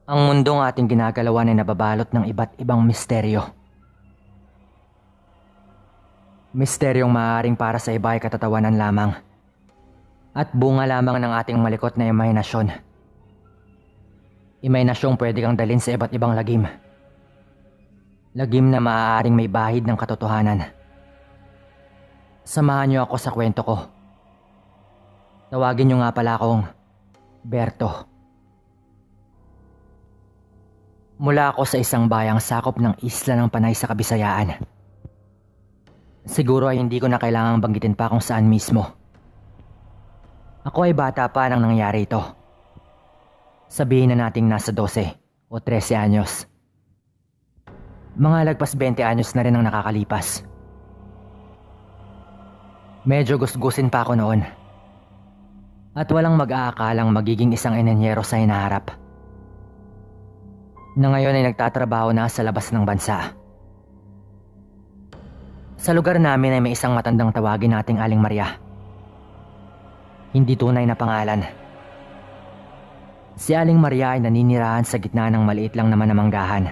Ang mundong ating ginagalawan ay nababalot ng iba't ibang misteryo. Misteryong maaaring para sa iba ay katatawanan lamang at bunga lamang ng ating malikot na imahinasyon. Imahinasyong pwede kang dalhin sa iba't ibang lagim. Lagim na maaaring may bahid ng katotohanan. Samahan niyo ako sa kwento ko. Tawagin niyo nga pala akong Berto. Mula ako sa isang bayang sakop ng isla ng Panay sa Kabisayaan. Siguro ay hindi ko na kailangang banggitin pa kung saan mismo. Ako ay bata pa nang nangyari ito. Sabihin na nating nasa 12 o 13 anyos. Mga lagpas 20 anyos na rin ang nakakalipas. Medyo gusgusin pa ako noon. At walang mag-aakalang magiging isang enenyero sa hinaharap. Na ngayon ay nagtatrabaho na sa labas ng bansa. Sa lugar namin ay may isang matandang tawagin nating Aling Maria. Hindi tunay na pangalan. Si Aling Maria ay naninirahan sa gitna ng maliit lang naman na manggahan.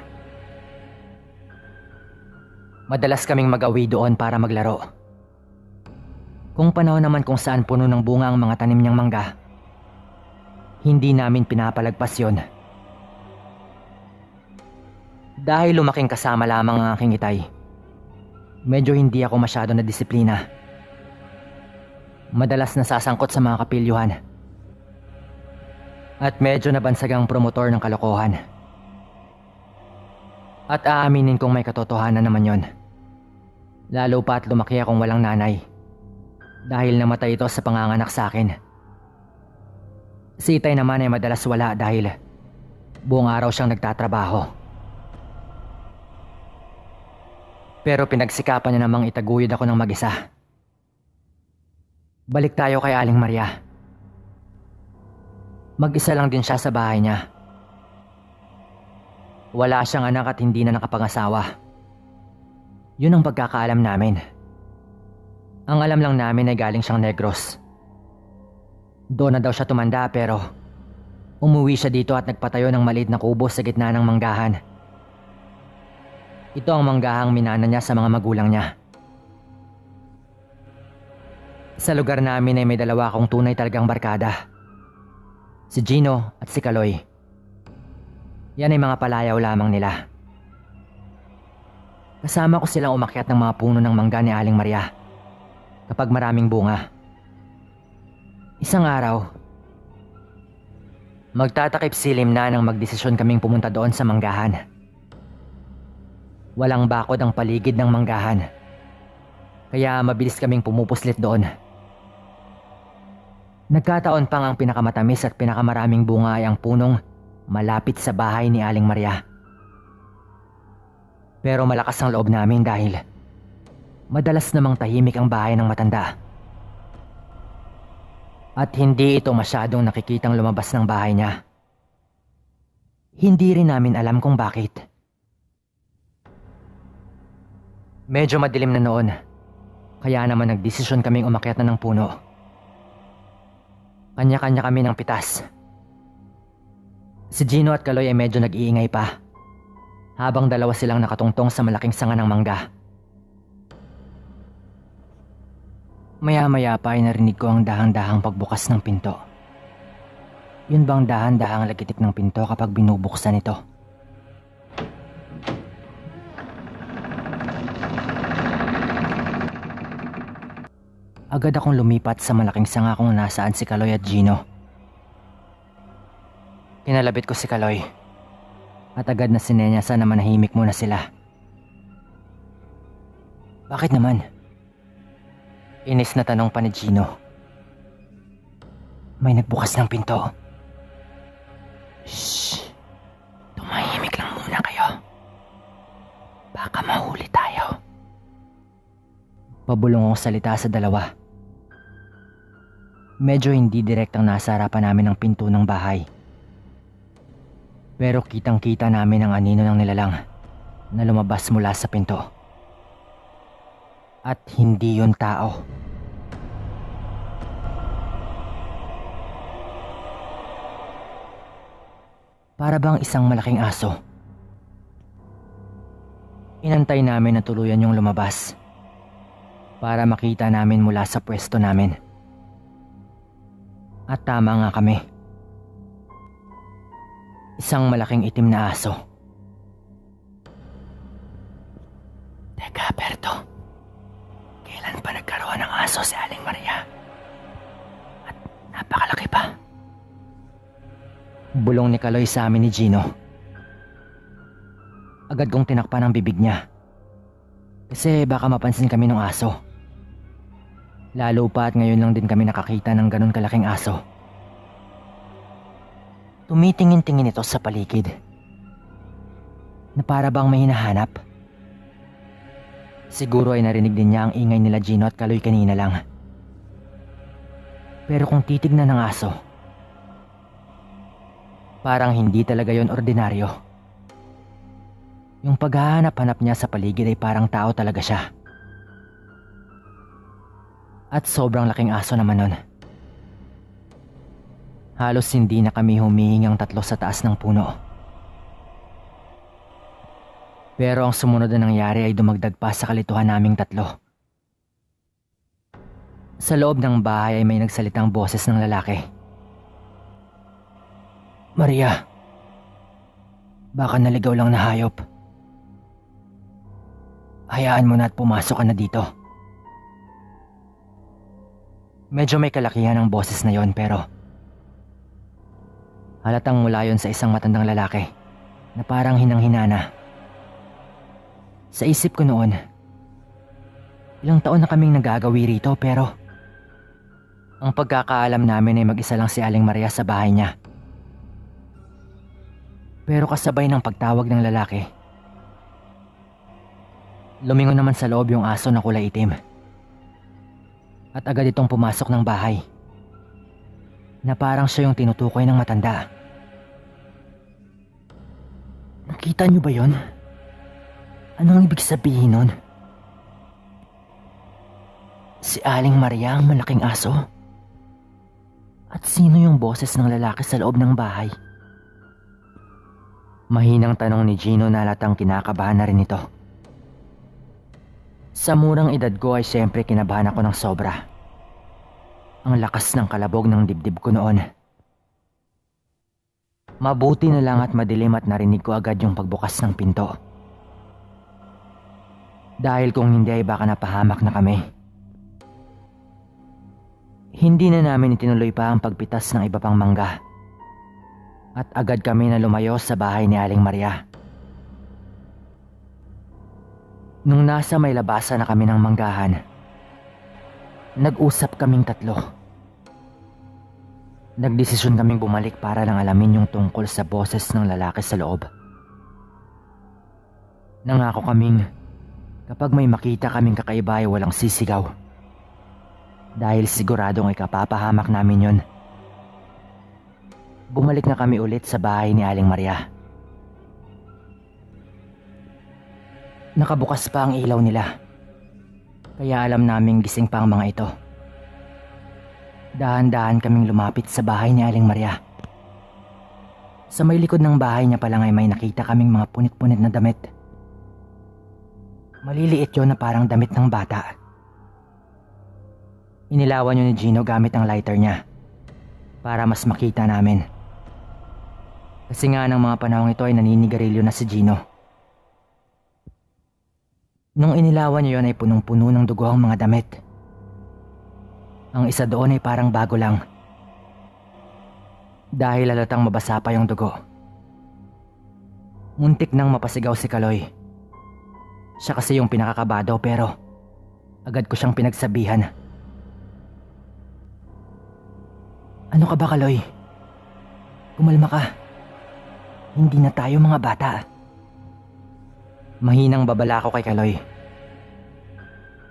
Madalas kaming mag-awi doon para maglaro. Kung panahon naman kung saan puno ng bunga ang mga tanim niyang mangga, hindi namin pinapalagpas yon. Dahil lumaking kasama lamang ang aking itay, medyo hindi ako masyado na disiplina. Madalas nasasangkot sa mga kapilyuhan. At medyo nabansagang promotor ng kalokohan. At aaminin kong may katotohanan naman yon. Lalo pa at lumaki akong walang nanay. Dahil namatay ito sa panganganak sa akin. Si itay naman ay madalas wala dahil buong araw siyang nagtatrabaho. Pero pinagsikapan niya namang itaguyod ako ng mag-isa. Balik tayo kay Aling Maria. Mag-isa lang din siya sa bahay niya. Wala siyang anak at hindi na nakapangasawa. Yun ang pagkakaalam namin. Ang alam lang namin ay galing siyang Negros. Doon na daw siya tumanda pero umuwi siya dito at nagpatayo ng maliit na kubo sa gitna ng manggahan. Ito ang manggahang minana niya sa mga magulang niya. Sa lugar namin ay may dalawa akong tunay talagang barkada. Si Gino at si Kaloy. Yan ay mga palayaw lamang nila. Kasama ko silang umakyat ng mga puno ng mangga ni Aling Maria kapag maraming bunga. Isang araw, magtatakip silim na nang magdesisyon kaming pumunta doon sa manggahan. Walang bakod ang paligid ng manggahan, kaya mabilis kaming pumupuslit doon. Nagkataon pang ang pinakamatamis at pinakamaraming bunga ay ang punong malapit sa bahay ni Aling Maria. Pero malakas ang loob namin dahil madalas namang tahimik ang bahay ng matanda. At hindi ito masyadong nakikitang lumabas ng bahay niya. Hindi rin namin alam kung bakit. Medyo madilim na noon, kaya naman nagdesisyon kaming umakyat na ng puno. Kanya-kanya kami ng pitas. Si Gino at Kaloy ay medyo nag-iingay pa, habang dalawa silang nakatungtong sa malaking sanga ng mangga. Maya-maya pa ay narinig ko ang dahan-dahang pagbukas ng pinto. Yun bang dahan-dahang lagitik ng pinto kapag binubuksan ito? Agad akong lumipat sa malaking sanga kung nasaan si Kaloy at Gino. Kinalabit ko si Kaloy at agad na sinenyasan na manahimik muna sila. Bakit naman? Inis na tanong pa ni Gino. May nagbukas ng pinto. Shh! Tumahimik lang muna kayo. Baka mahuli tayo. Pabulong ako salita sa dalawa. Medyo hindi direktang nasa harapan namin ang pinto ng bahay. Pero kitang-kita namin ang anino ng nilalang na lumabas mula sa pinto. At hindi yun tao. Para bang isang malaking aso. Inantay namin na tuluyan yung lumabas para makita namin mula sa pwesto namin. At tama nga kami. Isang malaking itim na aso. Teka, Berto. Kailan pa nagkaroon ng aso si Aling Maria? At napakalaki pa. Bulong ni Kaloy sa amin ni Gino. Agad kong tinakpan ang bibig niya. Kasi baka mapansin kami ng aso. Lalo pa at ngayon lang din kami nakakita ng ganun kalaking aso. Tumitingin-tingin ito sa paligid. Na para bang may hinahanap. Siguro ay narinig din niya ang ingay nila Gino at Kaloy kanina lang. Pero kung titignan ng aso, parang hindi talaga yon ordinaryo. Yung paghahanap-hanap niya sa paligid ay parang tao talaga siya. At sobrang laking aso naman nun. Halos hindi na kami humihingang tatlo sa taas ng puno. Pero ang sumunod na nangyari ay dumagdag pa sa kalituhan naming tatlo. Sa loob ng bahay ay may nagsalitang boses ng lalaki. Maria, baka naligaw lang na hayop. Hayaan mo na at pumasok ka na dito. Medyo may kalakihan ang boses na yon pero halatang mula yon sa isang matandang lalaki na parang hinang-hinana. Sa isip ko noon, ilang taon na kaming nagagawi rito pero ang pagkakaalam namin ay mag-isa lang si Aling Maria sa bahay niya. Pero kasabay ng pagtawag ng lalaki, lumingon naman sa loob yung aso na kulay itim. At agad itong pumasok ng bahay. Na parang siya yung tinutukoy ng matanda. Nakita niyo ba yon? Anong ibig sabihin nun? Si Aling Maria ang malaking aso? At sino yung boses ng lalaki sa loob ng bahay? Mahinang tanong ni Gino na halatang kinakabahan na rin ito. Sa murang edad ko ay siyempre kinabahan ako ng sobra. Ang lakas ng kalabog ng dibdib ko noon. Mabuti na lang at madilim at narinig ko agad yung pagbukas ng pinto. Dahil kung hindi ay baka napahamak na kami. Hindi na namin itinuloy pa ang pagpitas ng iba pang mangga. At agad kami na lumayo sa bahay ni Aling Maria. Nung nasa may labasan na kami ng manggahan, nag-usap kaming tatlo. Nagdesisyon kaming bumalik para lang alamin yung tungkol sa boses ng lalaki sa loob. Nangako kaming kapag may makita kaming kakaiba ay walang sisigaw. Dahil siguradong ay kapapahamak namin yun. Bumalik na kami ulit sa bahay ni Aling Maria. Nakabukas pa ang ilaw nila. Kaya alam naming gising pa ang mga ito. Dahan-dahan kaming lumapit sa bahay ni Aling Maria. Sa may likod ng bahay niya palang ay may nakita kaming mga punit-punit na damit. Maliliit yon na parang damit ng bata. Inilawan yun ni Gino gamit ang lighter niya para mas makita namin. Kasi nga ng mga panahong ito ay naninigarilyo na si Gino. Nung inilawan niya yun ay punong-puno ng dugo ang mga damit. Ang isa doon ay parang bago lang. Dahil halatang mabasa pa yung dugo. Muntik nang mapasigaw si Kaloy. Siya kasi yung pinakakabado pero agad ko siyang pinagsabihan. Ano ka ba, Kaloy? Kumalma ka. Hindi na tayo mga bata. Mahinang babala ko kay Kaloy.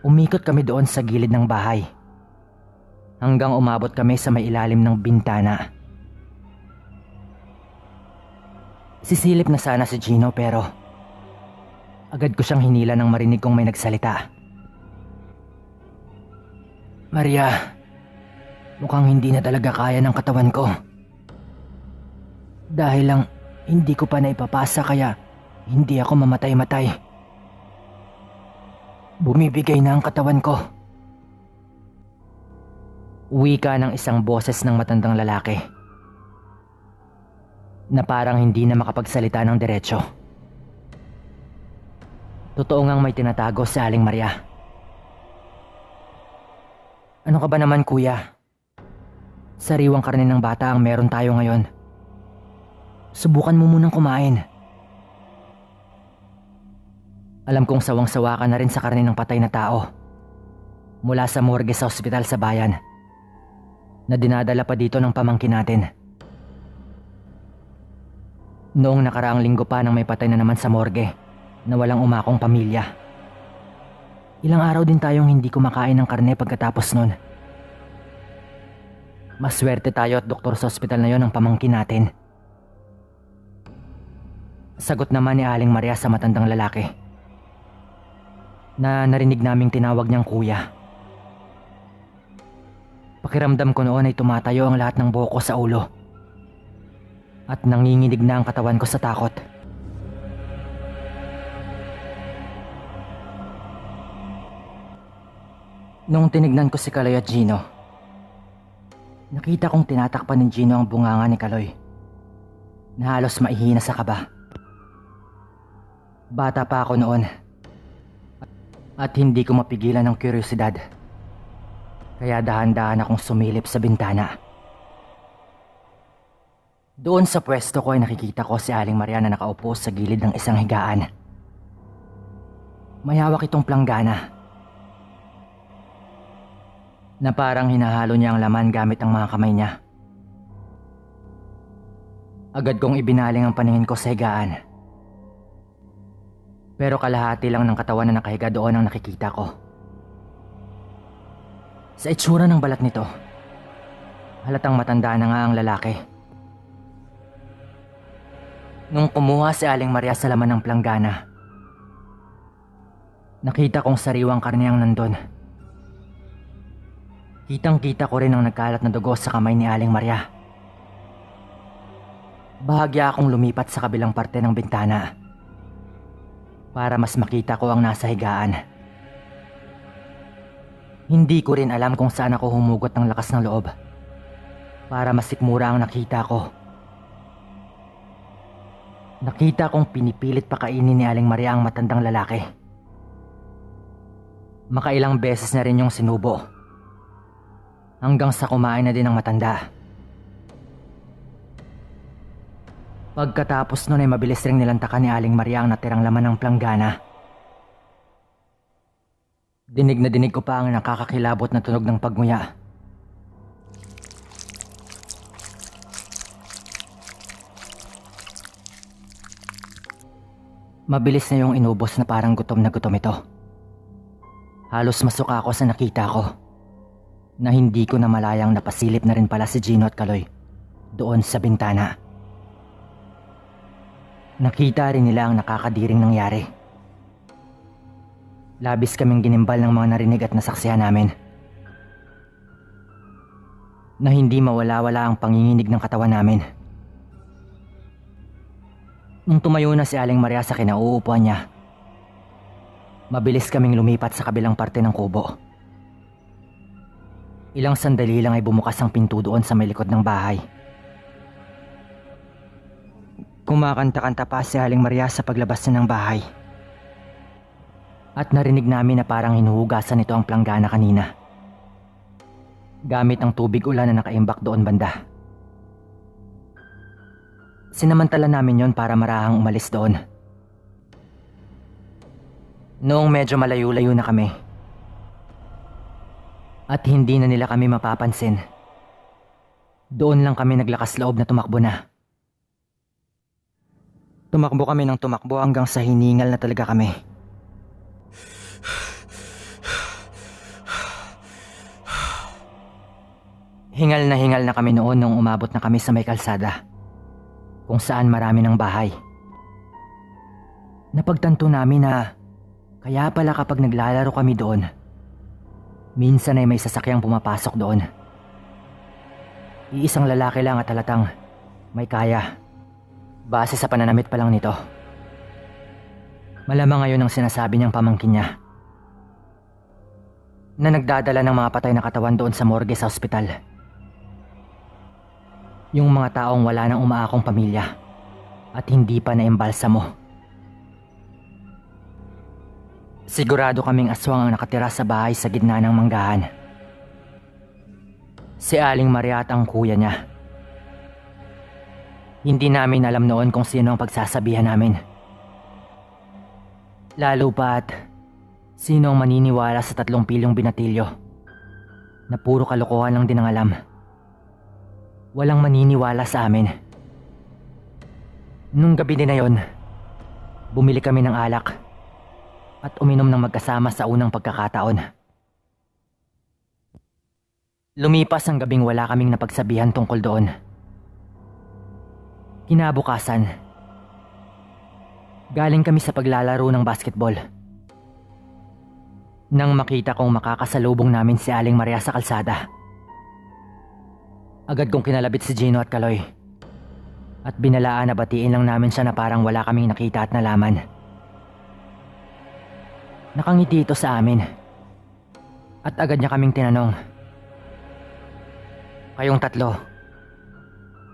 Umikot kami doon sa gilid ng bahay. Hanggang umabot kami sa may ilalim ng bintana. Sisilip na sana si Gino pero agad ko siyang hinila nang marinig kong may nagsalita. Maria, mukhang hindi na talaga kaya ng katawan ko. Dahil lang Hindi ko pa naipapasa kaya hindi ako mamatay-matay. Bumibigay na ang katawan ko. Wika ng isang boses ng matandang lalaki na parang hindi na makapagsalita ng diretsyo. Totoo ngang may tinatago si Aling Maria. Ano ka ba naman, kuya? Sariwang karne ng bata ang meron tayo ngayon. Subukan mo munang kumain. Alam kong sawang-sawa ka na rin sa karne ng patay na tao mula sa morgue sa ospital sa bayan na dinadala pa dito ng pamangkin natin. Noong nakaraang linggo pa nang may patay na naman sa morgue na walang umakong pamilya. Ilang araw din tayong hindi kumakain ng karne pagkatapos nun. Maswerte tayo at doktor sa ospital na yon ang pamangkin natin. Sagot naman ni Aling Maria sa matandang lalaki na narinig naming tinawag niyang kuya. Pakiramdam ko noon ay tumatayo ang lahat ng buhok ko sa ulo at nanginginig na ang katawan ko sa takot. Nung tinignan ko si Kaloy at Gino, nakita kong tinatakpan ni Gino ang bunganga ni Kaloy na halos maihina sa kaba. Bata pa ako noon at hindi ko mapigilan ng kuryosidad. Kaya dahan-dahan akong sumilip sa bintana. Doon sa pwesto ko ay nakikita ko si Aling Maria na nakaupo sa gilid ng isang higaan. May hawak itong planggana na parang hinahalo niya ang laman gamit ang mga kamay niya. Agad kong ibinaling ang paningin ko sa higaan. Pero kalahati lang ng katawan na nakahiga doon ang nakikita ko. Sa itsura ng balat nito, halatang matanda na nga ang lalaki. Nung kumuha si Aling Maria sa laman ng planggana, nakita kong sariwang karne ang nandun. Kitang-kita ko rin ang nagkalat na dugo sa kamay ni Aling Maria. Bahagya akong lumipat sa kabilang parte ng bintana para mas makita ko ang nasa higaan. Hindi ko rin alam kung saan ako humugot ng lakas ng loob para masikmura ang nakita ko. Nakita kong pinipilit pakainin ni Aling Maria ang matandang lalaki. Makailang beses na rin yung sinubo hanggang sa kumain na din ang matanda. Pagkatapos nun ay mabilis ring nilantakan ni Aling Maria ang natirang laman ng planggana. Dinig na dinig ko pa ang nakakakilabot na tunog ng pagnguya. Mabilis na yung inubos na parang gutom na gutom ito. Halos masuka ako sa nakita ko na hindi ko na malayang napasilip na rin pala si Gino at Kaloy doon sa bintana. Nakita rin nila ang nakakadiring nangyari. Labis kaming ginimbal ng mga narinig at nasaksihan namin. Na hindi mawala-wala ang panginginig ng katawan namin. Nung tumayo na si Aling Maria sa kinauupuan niya, mabilis kaming lumipat sa kabilang parte ng kubo. Ilang sandali lang ay bumukas ang pinto doon sa may likod ng bahay. Kumakanta-kanta pa si Aling Maria sa paglabas na ng bahay. At narinig namin na parang hinuhugasan nito ang planggana kanina gamit ang tubig ulan na nakaimbak doon banda. Sinamantala namin yon para marahang umalis doon. Noong medyo malayo-layo na kami at hindi na nila kami mapapansin, doon lang kami naglakas loob na tumakbo na. Tumakbo kami ng tumakbo hanggang sa hiningal na talaga kami. Hingal na kami noon nung umabot na kami sa may kalsada, kung saan marami ng bahay. Napagtanto namin na kaya pala kapag naglalaro kami doon, minsan ay may sasakyang pumapasok doon. Iisang lalaki lang at halatang may kaya, Base sa pananamit pa lang nito, malamang ngayon ang sinasabi niyang pamangkin niya na nagdadala ng mga patay na katawan doon sa morgue sa ospital. Yung mga taong wala nang umaakong pamilya at hindi pa naimbalsa mo. Sigurado kaming aswang ang nakatira sa bahay sa gitna ng manggahan. Si Aling Maria at ang kuya niya. Hindi namin alam noon kung sino ang pagsasabihan namin. Lalo pa't sino ang maniniwala sa 3 pilyong binatilyo na puro kalokohan lang din ang alam. Walang maniniwala sa amin. Nung gabi din na yon, bumili kami ng alak at uminom ng magkasama sa unang pagkakataon. Lumipas ang gabing wala kaming napagsabihan tungkol doon. Kinabukasan, galing kami sa paglalaro ng basketball. Nang makita kong makakasalubong namin si Aling Maria sa kalsada, agad kong kinalabit si Gino at Kaloy at binalaan na batiin lang namin siya na parang wala kaming nakita at nalaman. Nakangiti ito sa amin at agad niya kaming tinanong, "Kayong 3,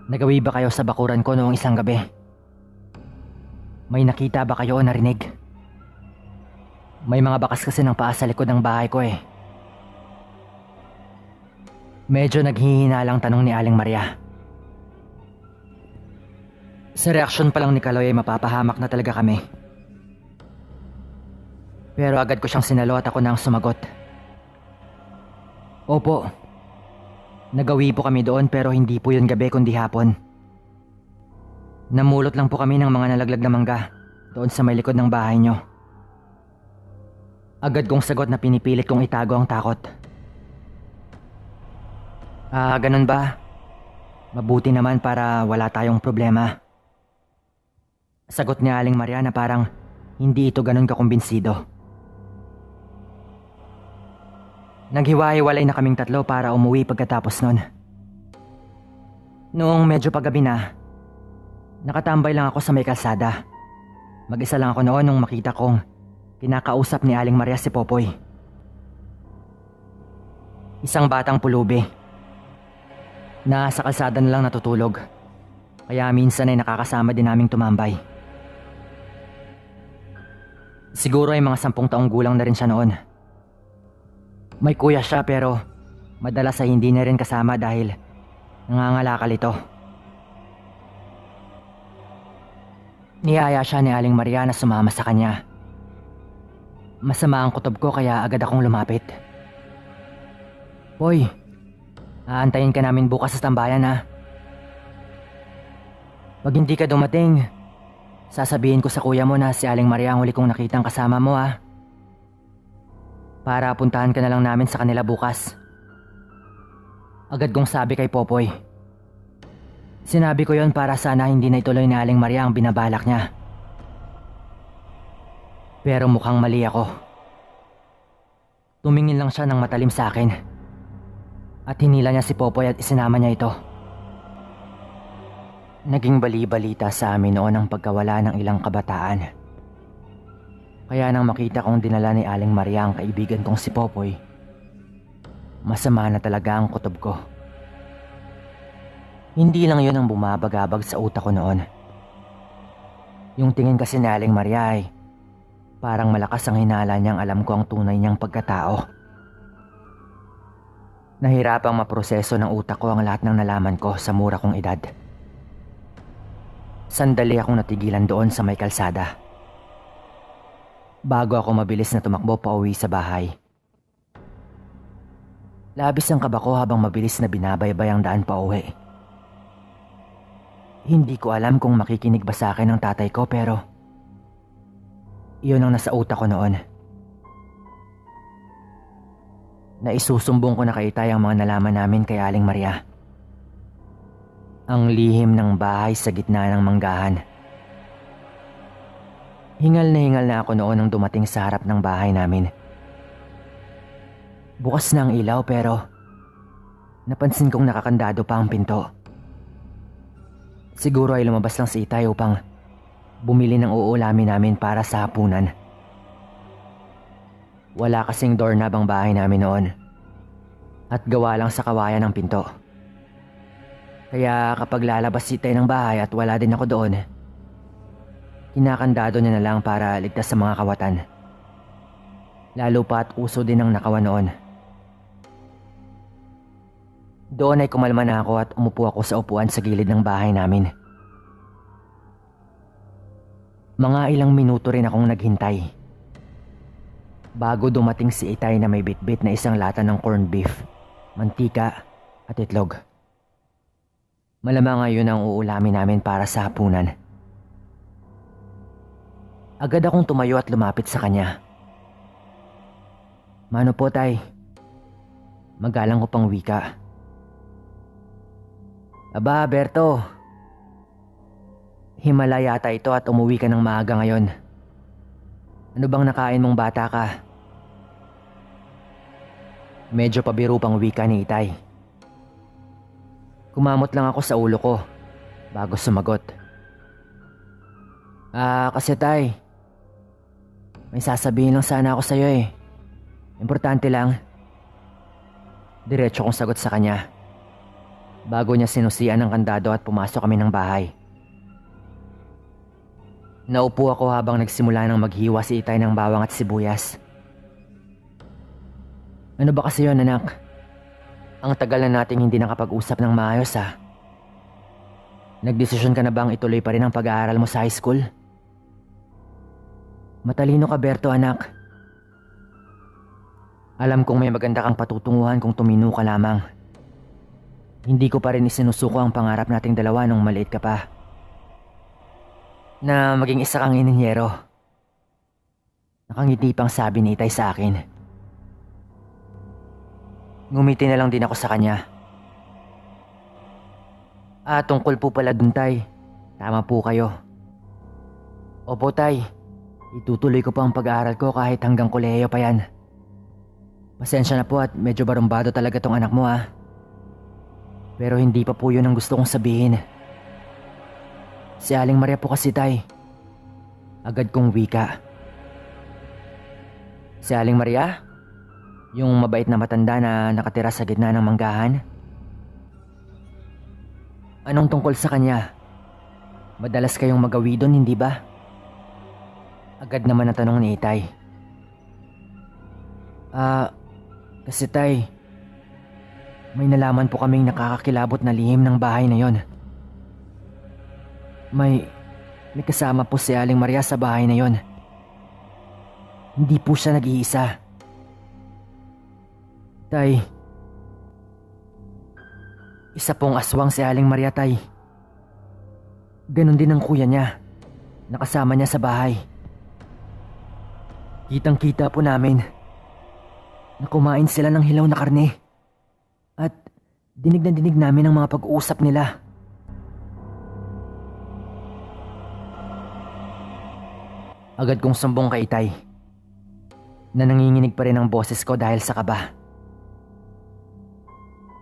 nagawi ba kayo sa bakuran ko noong isang gabi? May nakita ba kayo o narinig? May mga bakas kasi ng paa sa likod ng bahay ko eh." Medyo naghihinalang tanong ni Aling Maria. Sa reaksyon pa lang ni Kaloy ay mapapahamak na talaga kami. Pero agad ko siyang sinalo at ako na ang sumagot. "Opo, nagawi po kami doon pero hindi po yun gabi kundi hapon. Namulot lang po kami ng mga nalaglag na mangga doon sa may likod ng bahay nyo." Agad kong sagot na pinipilit kong itago ang takot. Ganun ba? Mabuti naman para wala tayong problema." Sagot ni Aling Maria na parang hindi ito ganun kakumbinsido. Naghiwa-hiwalay na kaming 3 para umuwi pagkatapos nun. Noong medyo paggabi na, nakatambay lang ako sa may kalsada. Mag-isa lang ako noon nung makita kong kinakausap ni Aling Maria si Popoy. Isang batang pulubi. Nasa kalsada na lang natutulog. Kaya minsan ay nakakasama din naming tumambay. Siguro ay mga 10 taong gulang na rin siya noon. May kuya siya pero madalas ay hindi na rin kasama dahil nangangalakal ito. Niyaya siya ni Aling Maria na sumama sa kanya. Masama ang kutob ko kaya agad akong lumapit. "Boy, aantayin ka namin bukas sa tambayan ha. Pag hindi ka dumating, sasabihin ko sa kuya mo na si Aling Maria ang huli kong nakitang kasama mo ha. Para puntahan ka na lang namin sa kanila bukas." Agad kong sabi kay Popoy. Sinabi ko yon para sana hindi na ituloy ni Aling Maria ang binabalak niya. Pero mukhang mali ako. Tumingin lang siya ng matalim sa akin. At hinila niya si Popoy at isinama niya ito. Naging bali-balita sa amin noon ang pagkawala ng ilang kabataan. Kaya nang makita kong dinala ni Aling Maria ang kaibigan kong si Popoy, masama na talaga ang kutob ko. Hindi lang yun ang bumabagabag sa utak ko noon. Yung tingin kasi ni Aling Maria ay parang malakas ang hinala niyang alam ko ang tunay niyang pagkatao. Nahirapang maproseso ng utak ko ang lahat ng nalaman ko sa mura kong edad. Sandali akong natigilan doon sa may kalsada. Bago ako mabilis na tumakbo pa uwi sa bahay. Labis ang kaba ko habang mabilis na binabaybay ang daan pa uwi. Hindi ko alam kung makikinig ba sa akin ang tatay ko pero iyon ang nasa utak ko noon. Naisusumbong ko na kay Tay ang mga nalaman namin kay Aling Maria. Ang lihim ng bahay sa gitna ng manggahan. Hingal na ako noon nang dumating sa harap ng bahay namin. Bukas na ang ilaw pero napansin kong nakakandado pa ang pinto. Siguro ay lumabas lang si Itay upang bumili ng uulamin namin para sa hapunan. Wala kasing doorknob ang bahay namin noon at gawa lang sa kawayan ng pinto. Kaya kapag lalabas si Itay ng bahay at wala din ako doon, kinakandado niya na lang para ligtas sa mga kawatan. Lalo pa at uso din ang nakawan noon. Doon ay kumalma na ako at umupo ako sa upuan sa gilid ng bahay namin. Mga ilang minuto rin akong naghintay bago dumating si Itay na may bitbit na isang lata ng corned beef, mantika at itlog. Malamang ngayon ang uulamin namin para sa hapunan. Agad akong tumayo at lumapit sa kanya. "Mano po, Tay?" Magalang ko pang wika. "Aba, Berto. Himala yata ito at umuwi ka ng maaga ngayon. Ano bang nakain mong bata ka?" Medyo pabiro pang wika ni Itay. Kumamot lang ako sa ulo ko bago sumagot. Kasi Tay, may sasabihin lang sana ako sa'yo eh. Importante lang." Diretso kong sagot sa kanya bago niya sinusian ng kandado at pumasok kami ng bahay. Naupo ako habang nagsimula ng maghiwa si Itay ng bawang at sibuyas. "Ano ba kasi yun, anak? Ang tagal na nating hindi nakapag-usap ng maayos ah. Nagdesisyon ka na bang ituloy pa rin ang pag-aaral mo sa high school?" "Matalino ka, Berto, anak. Alam kong may maganda kang patutunguhan kung tumino ka lamang. Hindi ko pa rin isinusuko ang pangarap nating dalawa nung maliit ka pa. Na maging isa kang ininyero." Nakangiti pang sabi ni Itay sa akin. Ngumiti na lang din ako sa kanya. Tungkol po pala dun, Tay. Tama po kayo. Opo, Tay. Itutuloy ko po ang pag-aaral ko kahit hanggang kolehiyo pa yan. Pasensya na po at medyo barumbado talaga tong anak mo ah. Pero hindi pa po yun ang gusto kong sabihin. Si Aling Maria po kasi, Tay. Agad kong wika. Si Aling Maria? Yung mabait na matanda na nakatira sa gitna ng manggahan? Anong tungkol sa kanya? Madalas kayong magawi doon, hindi ba? Agad naman ang tanong ni Itay. Kasi Tay, may nalaman po kaming nakakakilabot na lihim ng bahay na yon. May kasama po si Aling Maria sa bahay na yon. Hindi po siya nag-iisa. Tay, isa pong aswang si Aling Maria, Tay. Ganon din ang kuya niya. Nakasama niya sa bahay. Kitang-kita po namin na kumain sila ng hilaw na karne. At dinig na dinig namin ang mga pag-uusap nila. Agad kong sumbong kay Itay na nanginginig pa rin ang boses ko dahil sa kaba.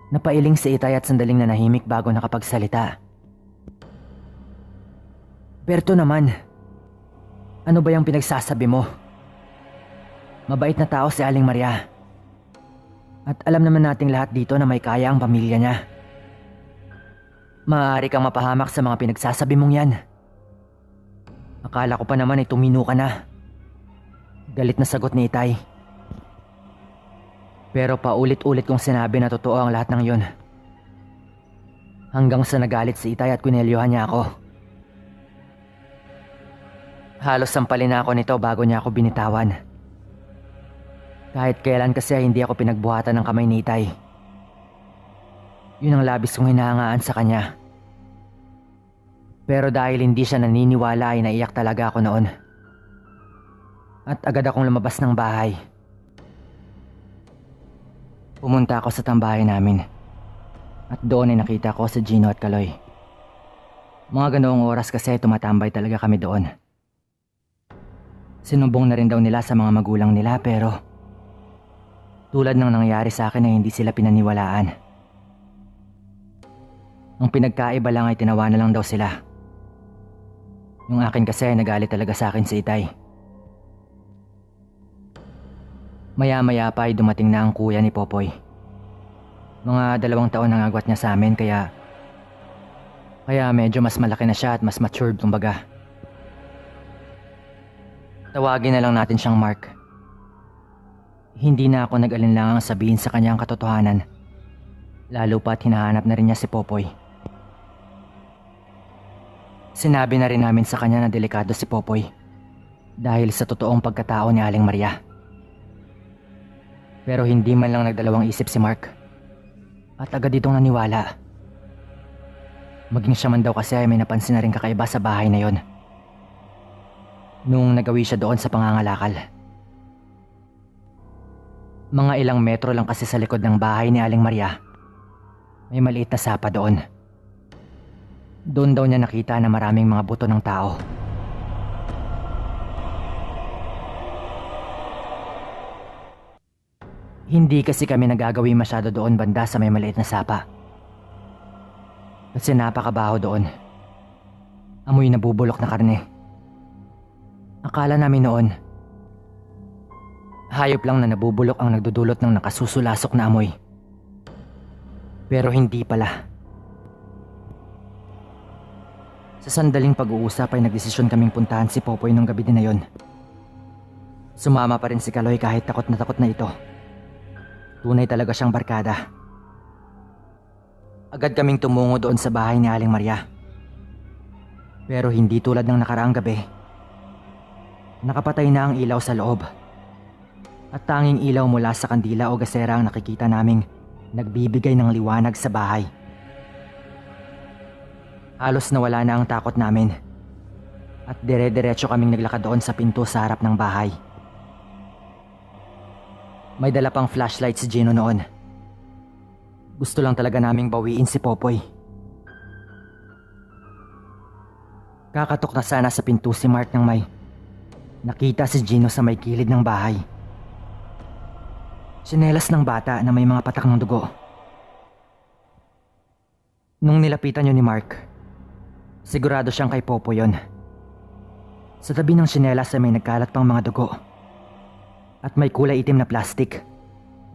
Napailing si Itay at sandaling nanahimik bago nakapagsalita. Berto naman, ano ba yung pinagsasabi mo? Mabait na tao si Aling Maria. At alam naman nating lahat dito na may kaya ang pamilya niya. Maaari kang mapahamak sa mga pinagsasabi mong yan. Akala ko pa naman ay tumino ka na. Galit na sagot ni Itay. Pero paulit-ulit kong sinabi na totoo ang lahat ng yun. Hanggang sa nagalit si Itay at kwinelyohan niya ako. Halos sampalin na ako nito bago niya ako binitawan. Kahit kailan kasi hindi ako pinagbuhatan ng kamay ni Itay. Yun ang labis kong hinahangaan sa kanya. Pero dahil hindi siya naniniwala ay naiyak talaga ako noon. At agad akong lumabas ng bahay. Pumunta ako sa tambahay namin. At doon ay nakita ko si Gino at Kaloy. Mga ganoong oras kasi tumatambay talaga kami doon. Sinumbong na rin daw nila sa mga magulang nila pero tulad ng nangyari sa akin ay hindi sila pinaniwalaan. Ang pinagkaiba lang ay tinawanan lang daw sila. Yung akin kasi nagalit talaga sa akin si Itay. Maya-maya pa ay dumating na ang kuya ni Popoy. Mga 2 taon nang agwat niya sa amin kaya medyo mas malaki na siya at mas matured kumbaga. Tawagin na lang natin siyang Mark. Hindi na ako nag-alinlangang sabihin sa kanya ang katotohanan. Lalo pa't hinahanap na rin niya si Popoy. Sinabi na rin namin sa kanya na delikado si Popoy dahil sa totoong pagkatao ni Aling Maria. Pero hindi man lang nagdalawang isip si Mark at agad itong naniwala. Maging siya man daw kasi ay may napansin na rin kakaiba sa bahay na yon nung nagawi siya doon sa pangangalakal. Mga ilang metro lang kasi sa likod ng bahay ni Aling Maria, may maliit na sapa doon. Doon daw niya nakita na maraming mga buto ng tao. Hindi kasi kami nagagawi masyado doon banda sa may maliit na sapa. Kasi napakabaho doon. Amoy nabubulok na karne. Akala namin noon, hayop lang na nabubulok ang nagdudulot ng nakasusulasok na amoy. Pero hindi pala. Sa sandaling pag-uusap ay nagdesisyon kaming puntahan si Popoy nung gabi din na yon. Sumama pa rin si Kaloy kahit takot na ito. Tunay talaga siyang barkada. Agad kaming tumungo doon sa bahay ni Aling Maria. Pero hindi tulad ng nakaraang gabi. Nakapatay na ang ilaw sa loob. At tanging ilaw mula sa kandila o gasera ang nakikita naming nagbibigay ng liwanag sa bahay. Halos nawala na ang takot namin. At dire-diretso kaming naglakad doon sa pinto sa harap ng bahay. May dala pang flashlight si Gino noon. Gusto lang talaga naming bawiin si Popoy. Kakatok na sana sa pinto si Mark nang may nakita si Gino sa may gilid ng bahay. Tsinelas ng bata na may mga patak ng dugo. Nung nilapitan yun ni Mark, sigurado siyang kay Popoy yun. Sa tabi ng tsinelas ay may nagkalat pang mga dugo. At may kulay itim na plastik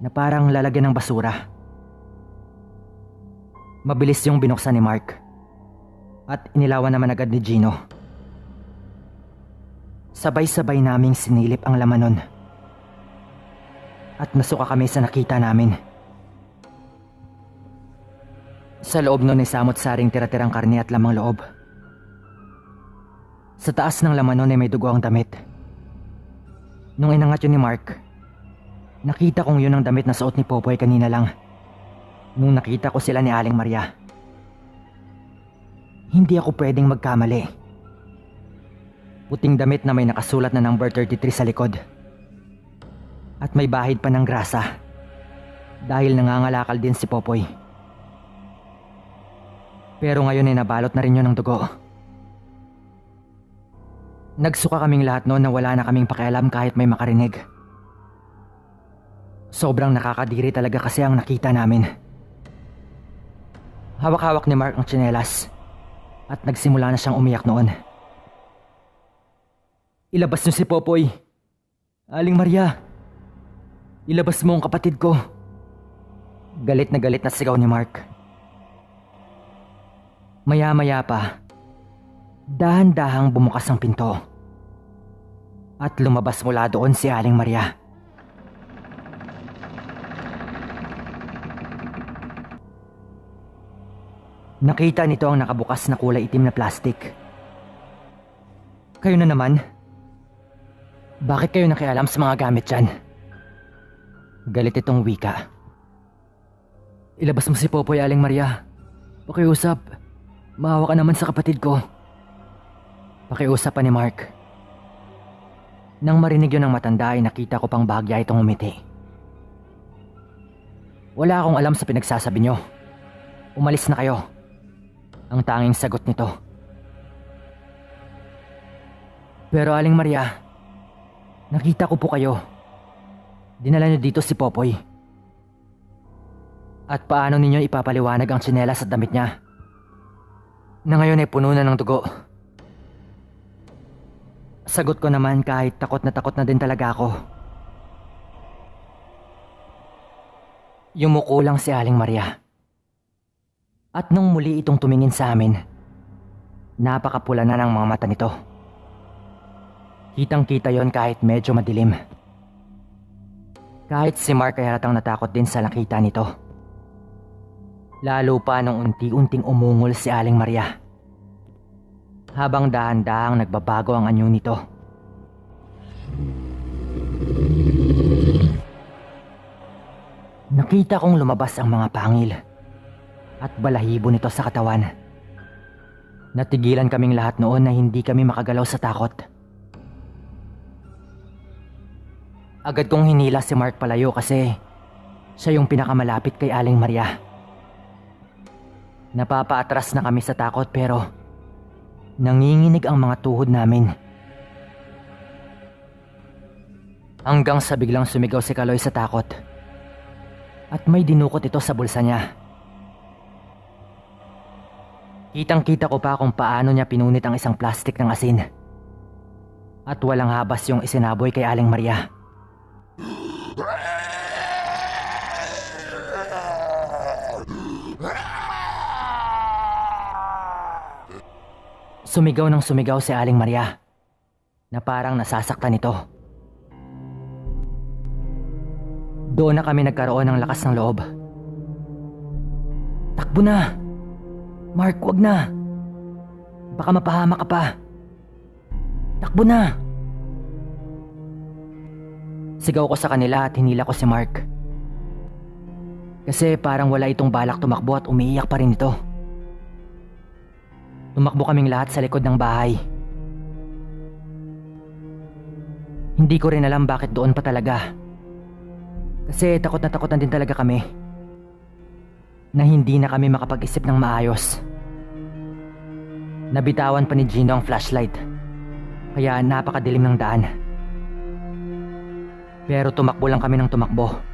na parang lalagyan ng basura. Mabilis yung binuksan ni Mark at inilawan naman agad ni Gino. Sabay-sabay naming sinilip ang laman nun. At nasuka kami sa nakita namin. Sa loob nun ay samot-saring tira-tirang karne at lamang loob. Sa taas ng laman nun ay may dugo ang damit. Nung inangat yun ni Mark, nakita kong yun ang damit na suot ni Popoy kanina lang. Nung nakita ko sila ni Aling Maria. Hindi ako pwedeng magkamali. Puting damit na may nakasulat na number 33 sa likod. At may bahid pa ng grasa. Dahil nangangalakal din si Popoy. Pero ngayon ay nabalot na rin yun ng dugo. Nagsuka kaming lahat noon na wala na kaming pakialam kahit may makarinig. Sobrang nakakadiri talaga kasi ang nakita namin. Hawak-hawak ni Mark ang tsinelas at nagsimula na siyang umiyak noon. Ilabas niyo si Popoy. Aling Maria. Ilabas mo ang kapatid ko. Galit na sigaw ni Mark. Maya-maya pa, dahan-dahang bumukas ang pinto. At lumabas mula doon si Aling Maria. Nakita nito ang nakabukas na kulay itim na plastik. Kayo na naman? Bakit kayo nakialam sa mga gamit dyan? Galit itong wika. Ilabas mo si Popoy, Aling Maria. Pakiusap. Maawa ka naman sa kapatid ko. Pakiusap pa ni Mark. Nang marinig yun ng matanda ay nakita ko pang bahagya itong umiti. Wala akong alam sa pinagsasabi nyo. Umalis na kayo. Ang tanging sagot nito. Pero Aling Maria, nakita ko po kayo. Dinala niyo dito si Popoy. At paano ninyo ipapaliwanag ang tsinelas at damit niya? na ngayon ay puno na ng dugo. Sagot ko naman kahit takot na din talaga ako. Yumuko lang si Aling Maria. At nung muli itong tumingin sa amin, napakapula na ng mga mata nito. Kitang-kita yon kahit medyo madilim. Kahit si Mark ay halatang natakot din sa nakita nito. Lalo pa nung unti-unting umungol si Aling Maria. Habang dahan-dahang nagbabago ang anyo nito. Nakita kong lumabas ang mga pangil at balahibo nito sa katawan. Natigilan kaming lahat noon na hindi kami makagalaw sa takot. Agad kong hinila si Mark palayo kasi siya yung pinakamalapit kay Aling Maria. Napapaatras na kami sa takot pero nanginginig ang mga tuhod namin. Hanggang sa biglang sumigaw si Kaloy sa takot. At may dinukot ito sa bulsa niya. Kitang-kita ko pa kung paano niya pinunit ang isang plastik ng asin. At walang habas yung isinaboy kay Aling Maria. Sumigaw ng sumigaw si Aling Maria na parang nasasaktan ito. Doon na kami nagkaroon ng lakas ng loob. Takbo na! Mark, wag na! Baka mapahama ka pa. Takbo na! Sigaw ko sa kanila at hinila ko si Mark. Kasi parang wala itong balak tumakbo at umiiyak pa rin ito. Tumakbo kaming lahat sa likod ng bahay. Hindi ko rin alam bakit doon pa talaga. Kasi takot na din talaga kami. Na hindi na kami makapag-isip ng maayos. Nabitawan pa ni Gino ang flashlight. Kaya napakadilim ng daan. Pero tumakbo lang kami ng tumakbo.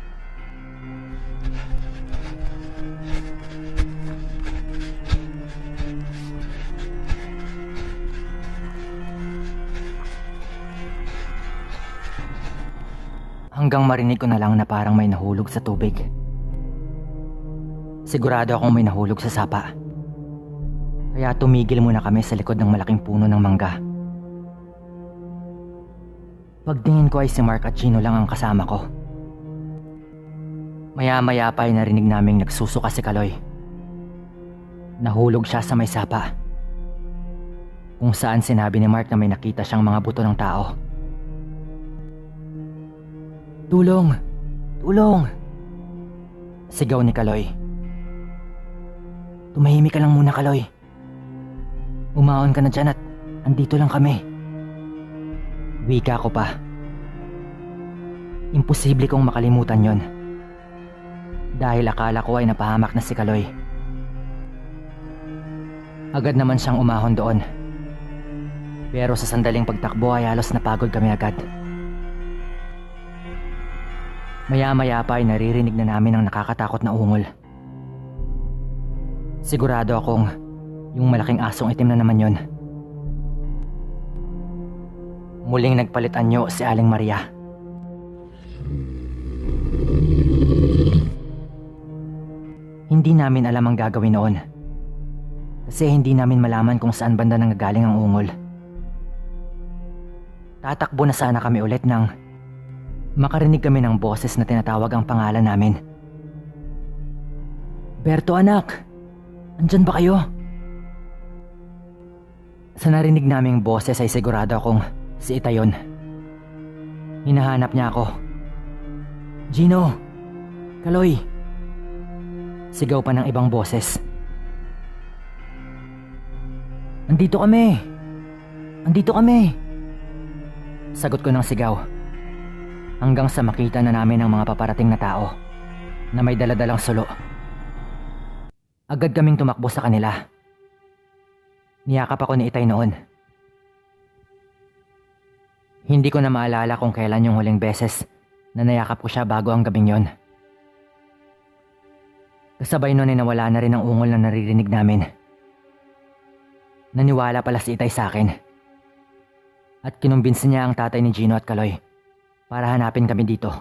Hanggang marinig ko na lang na parang may nahulog sa tubig. Sigurado akong may nahulog sa sapa. Kaya tumigil muna kami sa likod ng malaking puno ng mangga. Pagtingin ko ay si Mark at Gino lang ang kasama ko. Maya-maya pa ay narinig naming nagsusuka si Kaloy. Nahulog siya sa may sapa. Kung saan sinabi ni Mark na may nakita siyang mga buto ng tao. Tulong! Tulong! Sigaw ni Kaloy. Tumahimik ka lang muna, Kaloy. Umaon ka na dyan at andito lang kami. Wika ko pa. Imposible kong makalimutan yon. Dahil akala ko ay napahamak na si Kaloy. Agad naman siyang umahon doon. Pero sa sandaling pagtakbo ay halos napagod kami agad. Maya-maya pa ay naririnig na namin ang nakakatakot na ungol. Sigurado akong yung malaking asong itim na naman yon. Muling nagpalit anyo si Aling Maria. Hindi namin alam ang gagawin noon. Kasi hindi namin malaman kung saan banda nanggagaling ang ungol. Tatakbo na sana kami ulit nang makarinig kami ng boses na tinatawag ang pangalan namin. Berto, anak! Andyan ba kayo? Sa narinig naming boses ay sigurado akong si Ita yun. Hinahanap niya ako. Gino! Kaloy! Sigaw pa ng ibang boses. Andito kami! Andito kami! Sagot ko ng sigaw. Hanggang sa makita na namin ang mga paparating na tao na may daladalang sulo. Agad kaming tumakbo sa kanila. Niyakap ako ni Itay noon. Hindi ko na maalala kung kailan yung huling beses na nayakap ko siya bago ang gabing yon. Kasabay nun ay nawala na rin ang ungol na naririnig namin. Naniwala pala si Itay sa akin. At kinumbinsi niya ang tatay ni Gino at Kaloy para hanapin kami dito.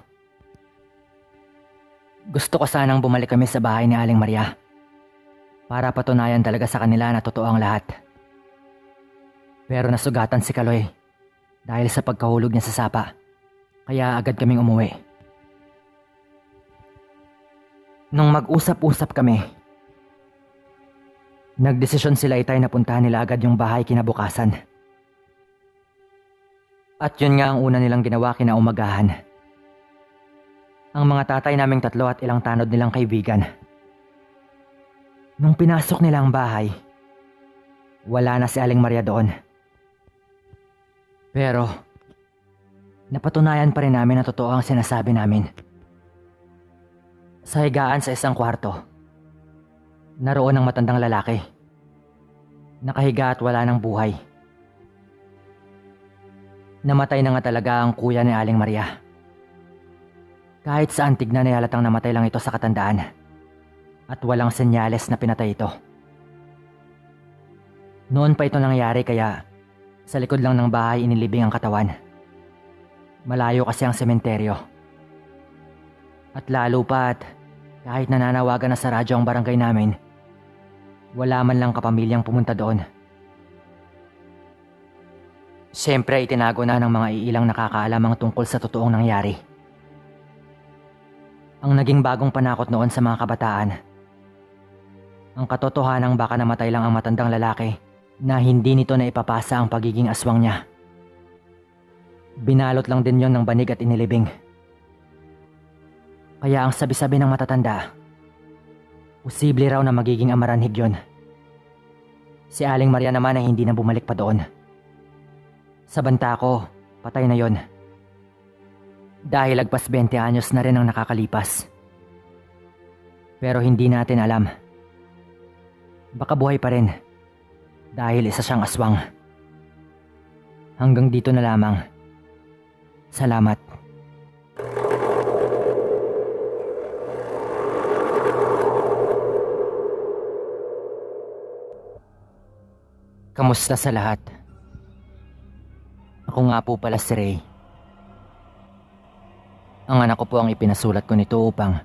Gusto ko sanang bumalik kami sa bahay ni Aling Maria para patunayan talaga sa kanila na totoo ang lahat. Pero nasugatan si Kaloy dahil sa pagkahulog niya sa sapa, kaya agad kaming umuwi. Nung mag-usap-usap kami, nagdesisyon sila Itay na puntahan nila agad yung bahay kinabukasan. At yun nga ang una nilang ginawa kinaumagahan. Ang mga tatay naming tatlo at ilang tanod nilang kaibigan. Nung pinasok nila ang bahay, wala na si Aling Maria doon. Pero, napatunayan pa rin namin na totoo ang sinasabi namin. Sa higaan sa isang kwarto, naroon ang matandang lalaki. Nakahiga at wala ng buhay. Namatay na nga talaga ang kuya ni Aling Maria. Kahit saan tignan ay halatang namatay lang ito sa katandaan. At walang senyales na pinatay ito. Noon pa ito nangyari kaya sa likod lang ng bahay inilibing ang katawan. Malayo kasi ang sementeryo. At lalo pa't kahit nananawagan na sa radyo ang barangay namin, wala man lang kapamilyang pumunta doon. Siyempre itinago na ng mga iilang nakakaalam ang tungkol sa totoong nangyari. Ang naging bagong panakot noon sa mga kabataan, ang katotohanang baka namatay lang ang matandang lalaki na hindi nito na ipapasa ang pagiging aswang niya. Binalot lang din yon ng banig at inilibing. Kaya ang sabi-sabi ng matatanda, posible raw na magiging amaranhig yon. Si Aling Maria naman ay hindi na bumalik pa doon. Sa banta ko, patay na yon. Dahil lagpas 20 anyos na rin ang nakakalipas. Pero hindi natin alam. Baka buhay pa rin. Dahil isa siyang aswang. Hanggang dito na lamang. Salamat. Kamusta sa lahat? Ako nga po pala si Ray. Ang anak ko po ang ipinasulat ko nito upang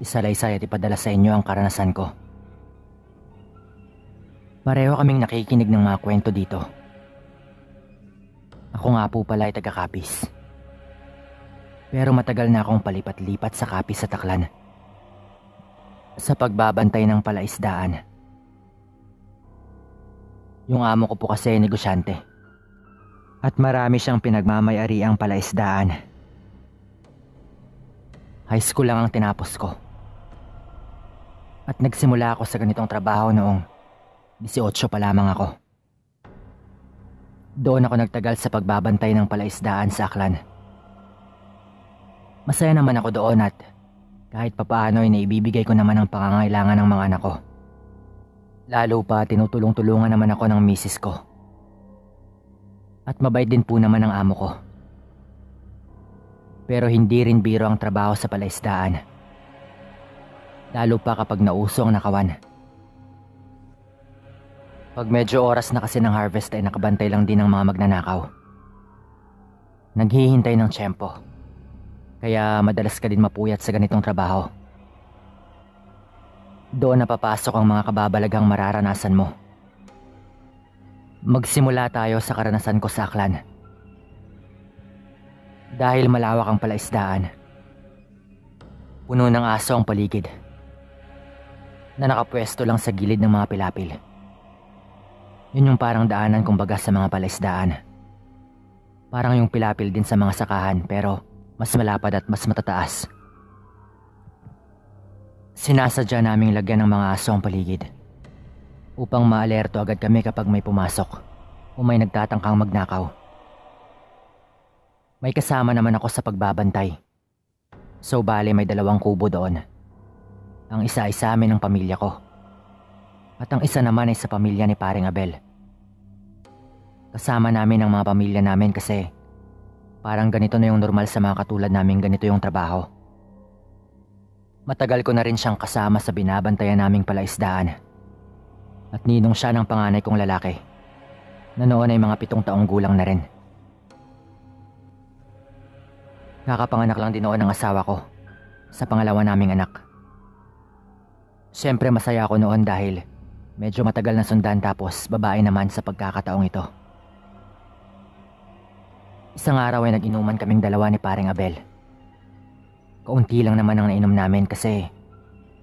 isalaysay at ipadala sa inyo ang karanasan ko. Pareho kaming nakikinig ng mga kwento dito. Ako nga po pala ay taga-Capiz. Pero matagal na akong palipat-lipat sa Capiz sa Taclan. Sa pagbabantay ng palaisdaan. Yung amo ko po kasi ay negosyante. At marami siyang pinagmamayari ang palaisdaan. High school lang ang tinapos ko. At nagsimula ako sa ganitong trabaho noong 18 pa lamang ako. Doon ako nagtagal sa pagbabantay ng palaisdaan sa Aklan. Masaya naman ako doon at kahit papaano ay naibibigay ko naman ang pangangailangan ng mga anak ko. Lalo pa tinutulong-tulungan naman ako ng misis ko. At mabait din po naman ang amo ko. Pero hindi rin biro ang trabaho sa palaisdaan. Lalo pa kapag nauso ang nakawan. Pag medyo oras na kasi ng harvest ay nakabantay lang din ng mga magnanakaw. Naghihintay ng tiyempo. Kaya madalas ka din mapuyat sa ganitong trabaho. Doon napapasok ang mga kababalaghang mararanasan mo. Magsimula tayo sa karanasan ko sa Aklan. Dahil malawak ang palaisdaan, puno ng aso ang paligid na nakapwesto lang sa gilid ng mga pilapil. Yun yung parang daanan kumbaga sa mga palaisdaan. Parang yung pilapil din sa mga sakahan pero mas malapad at mas matataas. Sinasadya naming lagyan ng mga aso ang paligid upang maalerto agad kami kapag may pumasok o may nagtatangkang magnakaw. May kasama naman ako sa pagbabantay. So bale may 2 kubo doon. Ang isa ay sa amin ng pamilya ko. At ang isa naman ay sa pamilya ni Paring Abel. Kasama namin ang mga pamilya namin kasi parang ganito na yung normal sa mga katulad namin ganito yung trabaho. Matagal ko na rin siyang kasama sa binabantayan naming palaisdaan. At ninong siya ng panganay kong lalaki. na noon ay mga 7 taong gulang na rin. Kakapanganak lang din noon ng asawa ko sa pangalawa naming anak. Siyempre masaya ako noon dahil medyo matagal na sundan tapos babae naman sa pagkakataong ito. Isang araw ay nag-inuman kaming dalawa ni paring Abel. Kaunti lang naman ang nainom namin kasi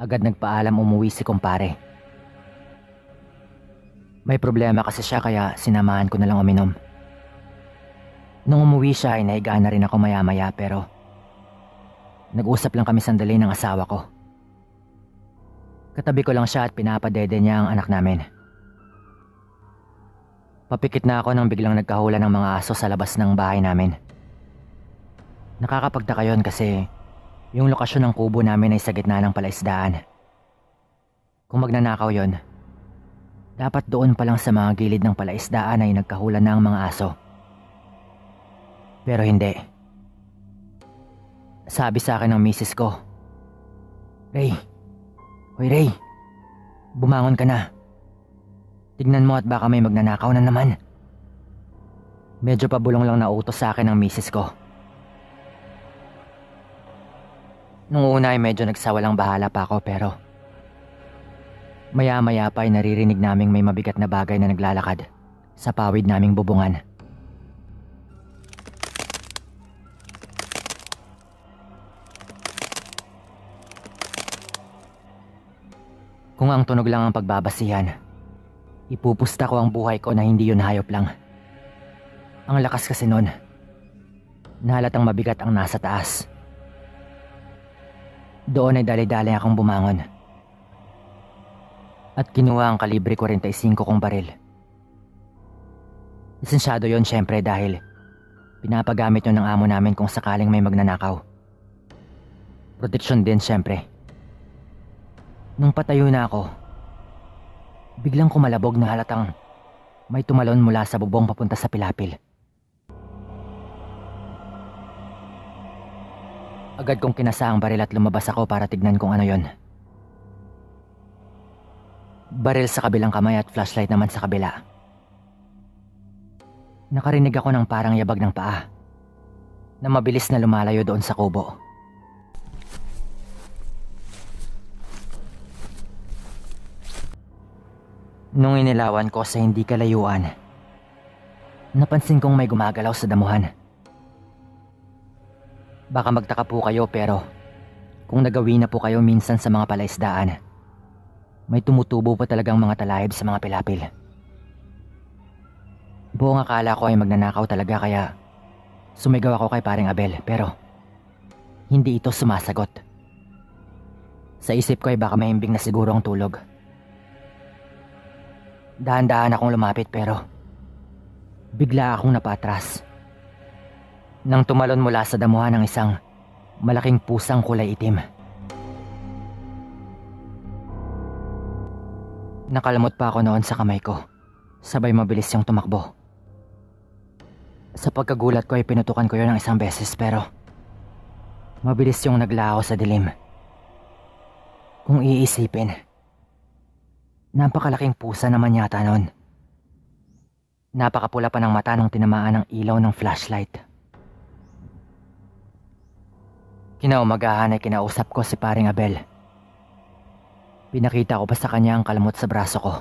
agad nagpaalam umuwi si kumpare. May problema kasi siya kaya sinamahan ko na lang uminom. Nung umuwi siya ay nahiga na rin ako maya-maya pero nag-usap lang kami sandali ng asawa ko. Katabi ko lang siya at pinapadede niya ang anak namin. Papikit na ako nang biglang nagkahula ng mga aso sa labas ng bahay namin. Nakakapagtaka yun kasi yung lokasyon ng kubo namin ay sa gitna ng palaisdaan. Kung magnanakaw yon, dapat doon pa lang sa mga gilid ng palaisdaan ay nagkahula na ang mga aso. Pero hindi. Sabi sa akin ng misis ko, "Ray, hoy Ray, bumangon ka na. Tignan mo at baka may magnanakaw na naman." Medyo pabulong lang na utos sa akin ng misis ko. Nung una ay medyo nagsawalang bahala pa ako pero maya-maya pa ay naririnig naming may mabigat na bagay na naglalakad sa pawid naming bubungan. Kung ang tunog lang ang pagbabasihan, ipupusta ko ang buhay ko na hindi yun hayop lang. Ang lakas kasi nun. Nahalatang mabigat ang nasa taas. Doon ay dali-dali akong bumangon. At kinuha ang kalibre 45 kong baril. Lisensyado yon syempre dahil pinapagamit yun ng amo namin kung sakaling may magnanakaw. Proteksyon din syempre. Nung patayo na ako, biglang kumalabog na halatang may tumalon mula sa bubong papunta sa pilapil. Agad kong kinasa ang baril at lumabas ako para tignan kung ano yon. Baril sa kabilang kamay at flashlight naman sa kabila. Nakarinig ako ng parang yabag ng paa na mabilis na lumalayo doon sa kubo. Nung inilawan ko sa hindi kalayuan, napansin kong may gumagalaw sa damuhan. Baka magtaka po kayo pero kung nagawi na po kayo minsan sa mga palaisdaan, may tumutubo pa talagang mga talahib sa mga pilapil. Buong akala ko ay magnanakaw talaga kaya sumigaw ako kay paring Abel pero hindi ito sumasagot. Sa isip ko ay baka mahimbing na siguro ang tulog. Dahan-dahan akong lumapit pero bigla akong napatras. Nang tumalon mula sa damuhan ng isang malaking pusang kulay itim. Nakalamot pa ako noon sa kamay ko. Sabay mabilis yung tumakbo. Sa pagkagulat ko ay pinutukan ko yun ng isang beses pero mabilis yung naglaho sa dilim. Kung iisipin, napakalaking pusa naman yata noon. Napakapula pa ng mata nung tinamaan ng ilaw ng flashlight. Kinaumagahan ay kinausap ko si paring Abel. Pinakita ko pa sa kanya ang kalamot sa braso ko.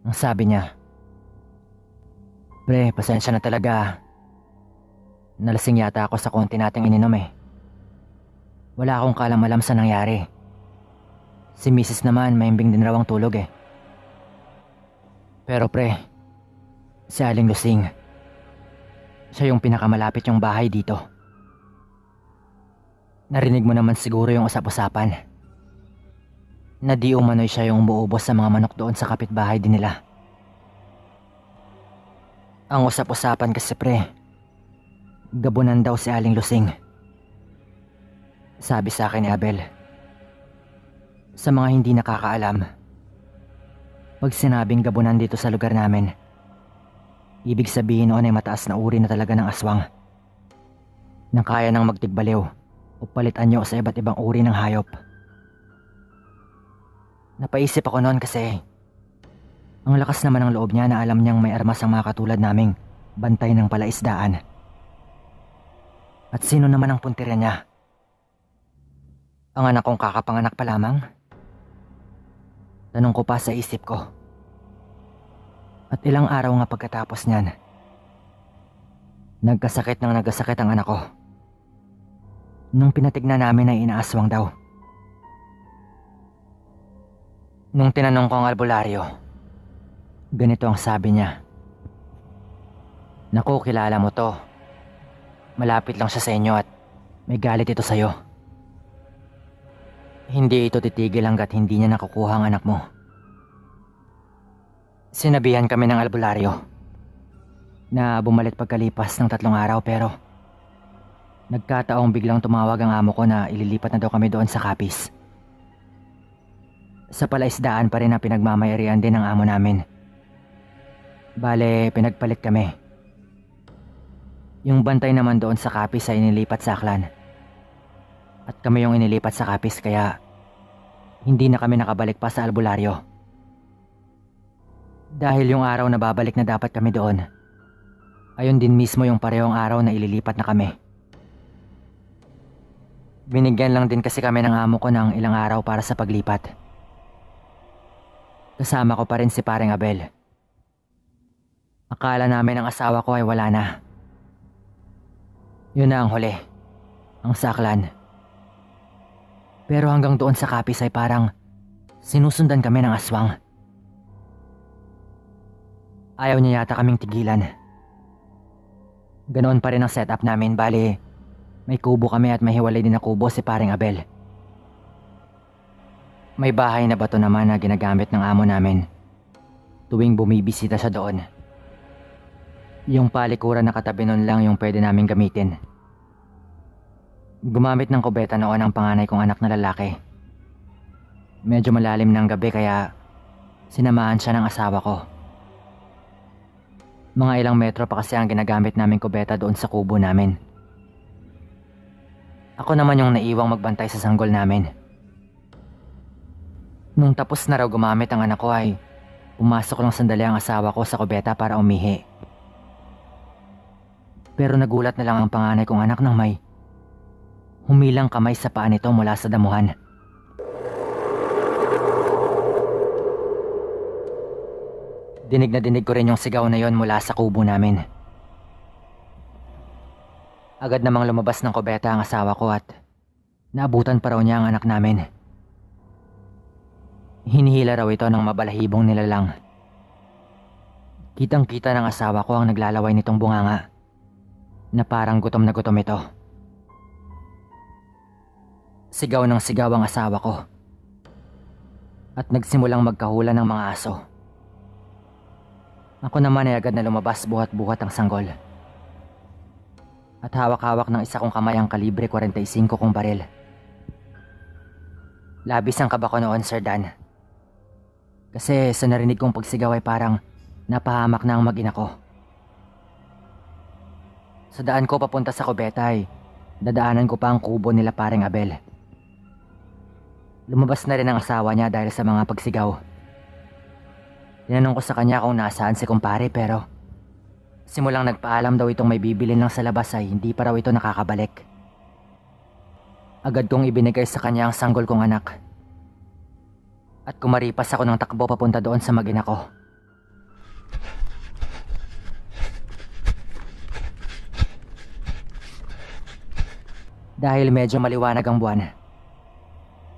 Ang sabi niya, "Pre, pasensya na talaga. Nalasing yata ako sa konti nating ininom eh. Wala akong kalam-alam sa nangyari. Si Mrs. naman mahimbing din raw ang tulog eh. Pero pre, si Aling Lusing, siya yung pinakamalapit yung bahay dito. Narinig mo naman siguro yung usap-usapan na di umano'y siya yung umuubos sa mga manok doon sa kapitbahay din nila. Ang usap-usapan kasi pre, gabunan daw si Aling Lusing. Sabi sa akin ni Abel. Sa mga hindi nakakaalam, pag sinabing gabunan dito sa lugar namin, ibig sabihin noon ay mataas na uri na talaga ng aswang na kaya nang magtigbaliw o palitan nyo sa iba't ibang uri ng hayop. Napaisip ako noon kasi Ang lakas naman ng loob niya na alam niyang may armas ang mga katulad naming bantay ng palaisdaan. At sino naman ang puntirya niya? Ang anak kong kakapanganak pa lamang? Tanong ko pa sa isip ko. At ilang araw nga pagkatapos niyan, nagkasakit ang anak ko. Nung pinatignan namin ay inaaswang daw. Nung tinanong ko ang albularyo, ganito ang sabi niya. Naku, kilala mo to. Malapit lang siya sa inyo at may galit ito sa'yo. Hindi ito titigil hanggat hindi niya nakukuha ang anak mo. Sinabihan kami ng albularyo na bumalik pagkalipas ng 3 araw pero nagkataong biglang tumawag ang amo ko na ililipat na daw kami doon sa Capiz. Sa palaisdaan pa rin na pinagmamayarihan din ng amo namin. Bale, pinagpalit kami. Yung bantay naman doon sa Capiz ay inilipat sa Aklan. At kami yung inilipat sa Capiz kaya hindi na kami nakabalik pa sa albularyo. Dahil yung araw na babalik na dapat kami doon, ayun din mismo yung parehong araw na ililipat na kami. Binigyan lang din kasi kami ng amo ko ng ilang araw para sa paglipat. Kasama ko pa rin si Paring Abel. Akala namin ang asawa ko ay wala na. Yun na ang huli, ang saklan. Pero hanggang doon sa Capiz ay parang sinusundan kami ng aswang. Ayaw niya yata kaming tigilan. Ganoon pa rin ang setup namin, bali may kubo kami at may hiwalay din na kubo si Paring Abel. May bahay na bato naman na ginagamit ng amo namin tuwing bumibisita siya doon. Yung palikuran na katabi nun lang yung pwede namin gamitin. Gumamit ng kubeta noon ang panganay kong anak na lalaki. Medyo malalim ng gabi kaya sinamahan siya ng asawa ko. Mga ilang metro pa kasi ang ginagamit naming kubeta doon sa kubo namin. Ako naman yung naiwang magbantay sa sanggol namin. Nung tapos na raw gumamit ang anak ko ay pumasok ng sandali ang asawa ko sa kubeta para umihi. Pero nagulat na lang ang panganay kong anak nang may humilang kamay sa paa nito mula sa damuhan. Dinig na dinig ko rin yung sigaw na yon mula sa kubo namin. Agad namang lumabas ng kubeta ang asawa ko at naabutan pa raw niya ang anak namin. Hinihila raw ito ng mabalahibong nilalang. Kitang-kita ng asawa ko ang naglalaway nitong bunganga na parang gutom na gutom ito. Sigaw ng sigaw ang asawa ko at nagsimulang magkahula ng mga aso. Ako naman ay agad na lumabas buhat-buhat ang sanggol. At hawak-hawak ng isa kong kamay ang kalibre 45 kong baril. Labis ang kaba ko noon, Sir Dan. Kasi sa narinig kong pagsigaw ay parang napahamak na ang mag-ina ko. Sa daan ko papunta sa kubeta ay dadaanan ko pa ang kubo nila Paring Abel. Lumabas na rin ang asawa niya dahil sa mga pagsigaw. Tinanong ko sa kanya kung nasaan si kumpare pero simulang nagpaalam daw itong may bibilin lang sa labas ay hindi pa raw ito nakakabalik. Agad kong ibinigay sa kanya ang sanggol kong anak. At kumaripas ako ng takbo papunta doon sa mag-ina ko. Dahil medyo maliwanag ang buwan,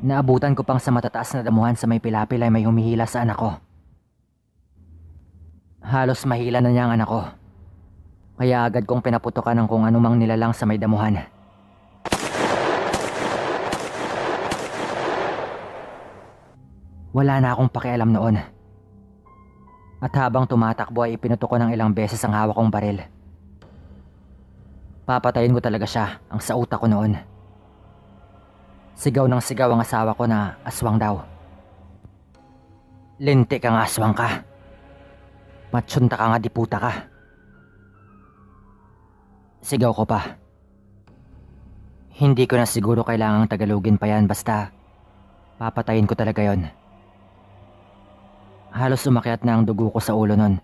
naabutan ko pang sa matataas na damuhan sa may pilapil ay may humihila sa anak ko. Halos mahila na niya ang anak ko. Kaya agad kong pinaputokan ng kung anumang nilalang sa may damuhan. Wala na akong pakialam noon. At habang tumatakbo ay ipinuto ko ng ilang beses ang hawak kong baril. Papatayin ko talaga siya ang sa utak ko noon. Sigaw ng sigaw ang asawa ko na aswang daw. Lintik kang aswang ka. Matsunta ka nga, diputa ka. Sigaw ko pa. Hindi ko na siguro kailangang tagalogin pa yan basta papatayin ko talaga yon. Halos umakyat na ang dugo ko sa ulo nun.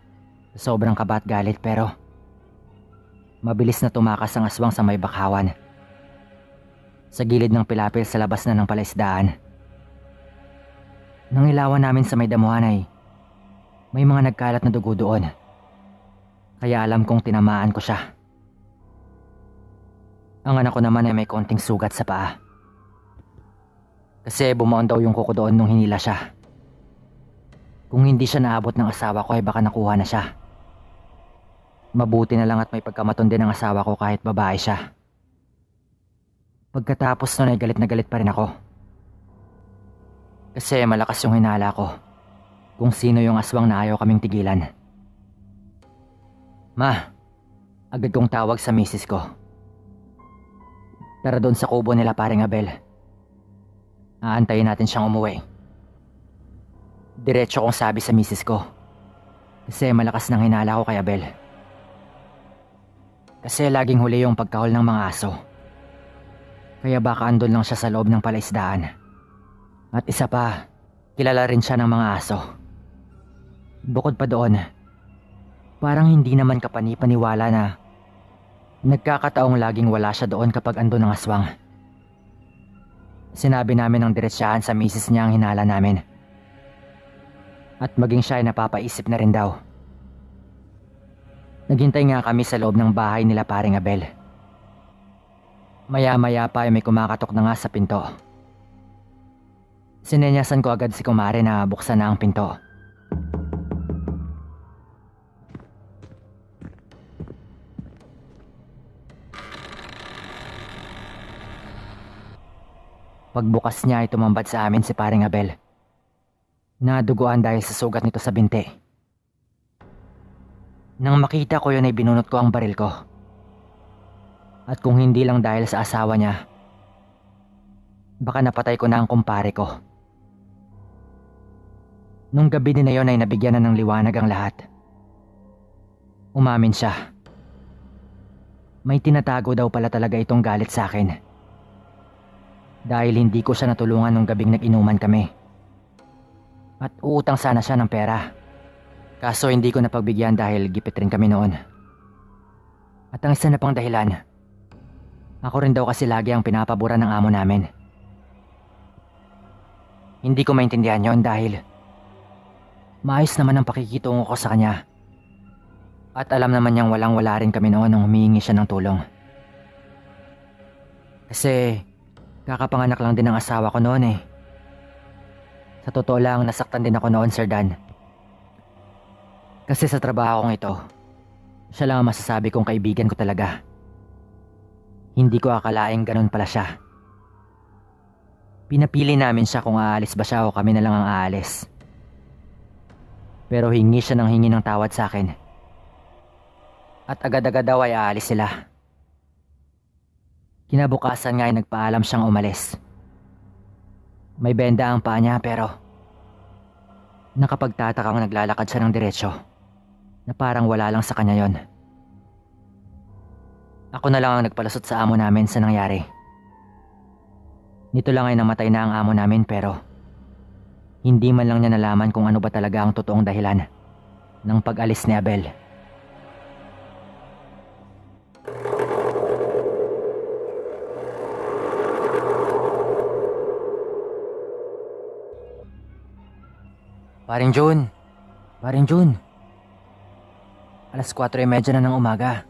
Sobrang kaba at galit pero mabilis na tumakas ang aswang sa may bakawan. Sa gilid ng pilapil sa labas na ng palaisdaan. Nang ilawan namin sa may damuhan ay may mga nagkalat na dugo doon. Kaya alam kong tinamaan ko siya. Ang anak ko naman ay may konting sugat sa paa. Kasi bumaon daw yung kuko doon nung hinila siya. Kung hindi siya naabot ng asawa ko ay baka nakuha na siya. Mabuti na lang at may pagkamaton din ng asawa ko kahit babae siya. Pagkatapos nun ay galit na galit pa rin ako. Kasi malakas yung hinala ko kung sino yung aswang na ayaw kaming tigilan. Ma, agad kong tawag sa misis ko. Tara doon sa kubo nila paring Abel. Aantayin natin siyang umuwi. Diretso kong sabi sa misis ko. Kasi malakas ng hinala ko kay Abel. Kasi laging huli yung pagkahol ng mga aso. Kaya baka andun lang siya sa loob ng palaisdaan. At isa pa, kilala rin siya ng mga aso. Bukod pa doon, parang hindi naman kapani-paniwala na nagkakataong laging wala siya doon kapag andun ang aswang. Sinabi namin ng diretsyahan sa misis niya ang hinala namin. At maging siya ay napapaisip na rin daw. Naghintay nga kami sa loob ng bahay nila paring Abel. Maya-maya pa ay may kumakatok na nga sa pinto. Sinenyasan ko agad si kumare na buksan na ang pinto. Pagbukas niya ay tumambad sa amin si paring Abel. Naduguan dahil sa sugat nito sa binti. Nang makita ko yun ay binunot ko ang baril ko. At kung hindi lang dahil sa asawa niya, baka napatay ko na ang kumpare ko. Nung gabi din na yun ay nabigyan na ng liwanag ang lahat. Umamin siya. May tinatago daw pala talaga itong galit sa akin. Dahil hindi ko siya natulungan nung gabing nag-inuman kami. At uutang sana siya ng pera. Kaso hindi ko napagbigyan dahil gipit rin kami noon. At ang isa na pang dahilan, ako rin daw kasi lagi ang pinapabura ng amo namin. Hindi ko maintindihan yon dahil maayos naman ang pakikitungo ko sa kanya. At alam naman niyang walang-wala rin kami noon nung humihingi siya ng tulong. Kasi kakapanganak lang din ang asawa ko noon eh. Sa totoo lang, nasaktan din ako noon, Sir Dan. Kasi sa trabaho kong ito, siya lang ang masasabi kong kaibigan ko talaga. Hindi ko akalaing ganun pala siya. Pinapili namin siya kung aalis ba siya o kami na lang ang aalis. Pero hingi siya ng hingi ng tawad sa akin. At agad-agad daw ay aalis sila. Kinabukasan nga ay nagpaalam siyang umalis. May benda ang paa niya pero nakapagtatakang naglalakad siya ng diretsyo na parang wala lang sa kanya yon. Ako na lang ang nagpalusot sa amo namin sa nangyari. Nito lang ay namatay na ang amo namin pero hindi man lang niya nalaman kung ano ba talaga ang totoong dahilan ng pag-alis ni Abel. Paring Jun! Paring Jun! Alas 4:30 na ng umaga.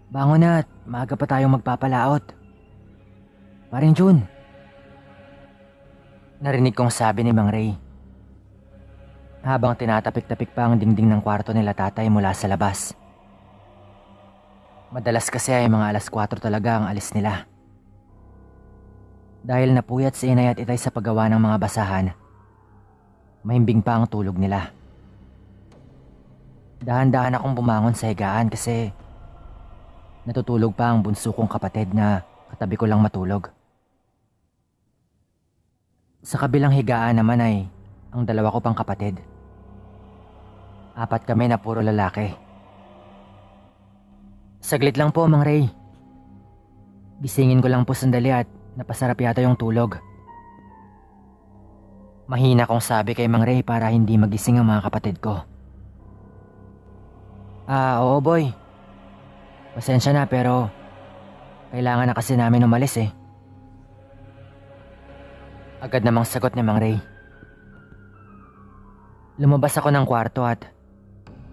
Bangon na at maaga pa tayong magpapalaot. Paring Jun! Narinig kong sabi ni Mang Ray. Habang tinatapik-tapik pa ang dingding ng kwarto nila tatay mula sa labas. Madalas kasi ay mga alas 4 talaga ang alis nila. Dahil napuyat si inay at itay sa paggawa ng mga basahan, mahimbing pa ang tulog nila. Dahan-dahan akong bumangon sa higaan kasi natutulog pa ang bunso kong kapatid na katabi ko lang matulog. Sa kabilang higaan naman ay ang dalawa ko pang kapatid. 4 kami na puro lalaki. Saglit lang po, Mang Ray. Gisingin ko lang po sandali at napasarap yata yung tulog. Mahina kong sabi kay Mang Ray para hindi magising ang mga kapatid ko. Oo boy. Pasensya na pero kailangan na kasi namin umalis eh. Agad namang sagot ni Mang Ray. Lumabas ako ng kwarto at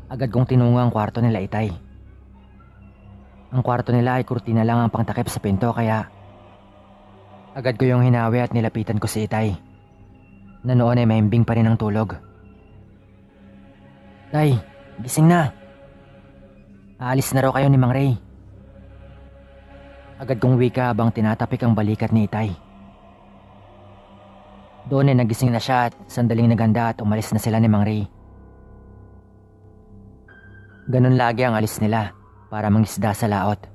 agad kong tinungo ang kwarto nila Itay. Ang kwarto nila ay kurtina lang ang pangtakip sa pinto kaya agad ko yung hinawi at nilapitan ko si Itay na noon ay mahimbing pa rin ang tulog. Tay, gising na. Aalis na raw kayo ni Mang Ray. Agad kong wika habang tinatapik ang balikat ni Itay. Doon ay nagising na siya at sandaling naganda at umalis na sila ni Mang Ray. Ganun lagi ang alis nila para mangisda sa laot.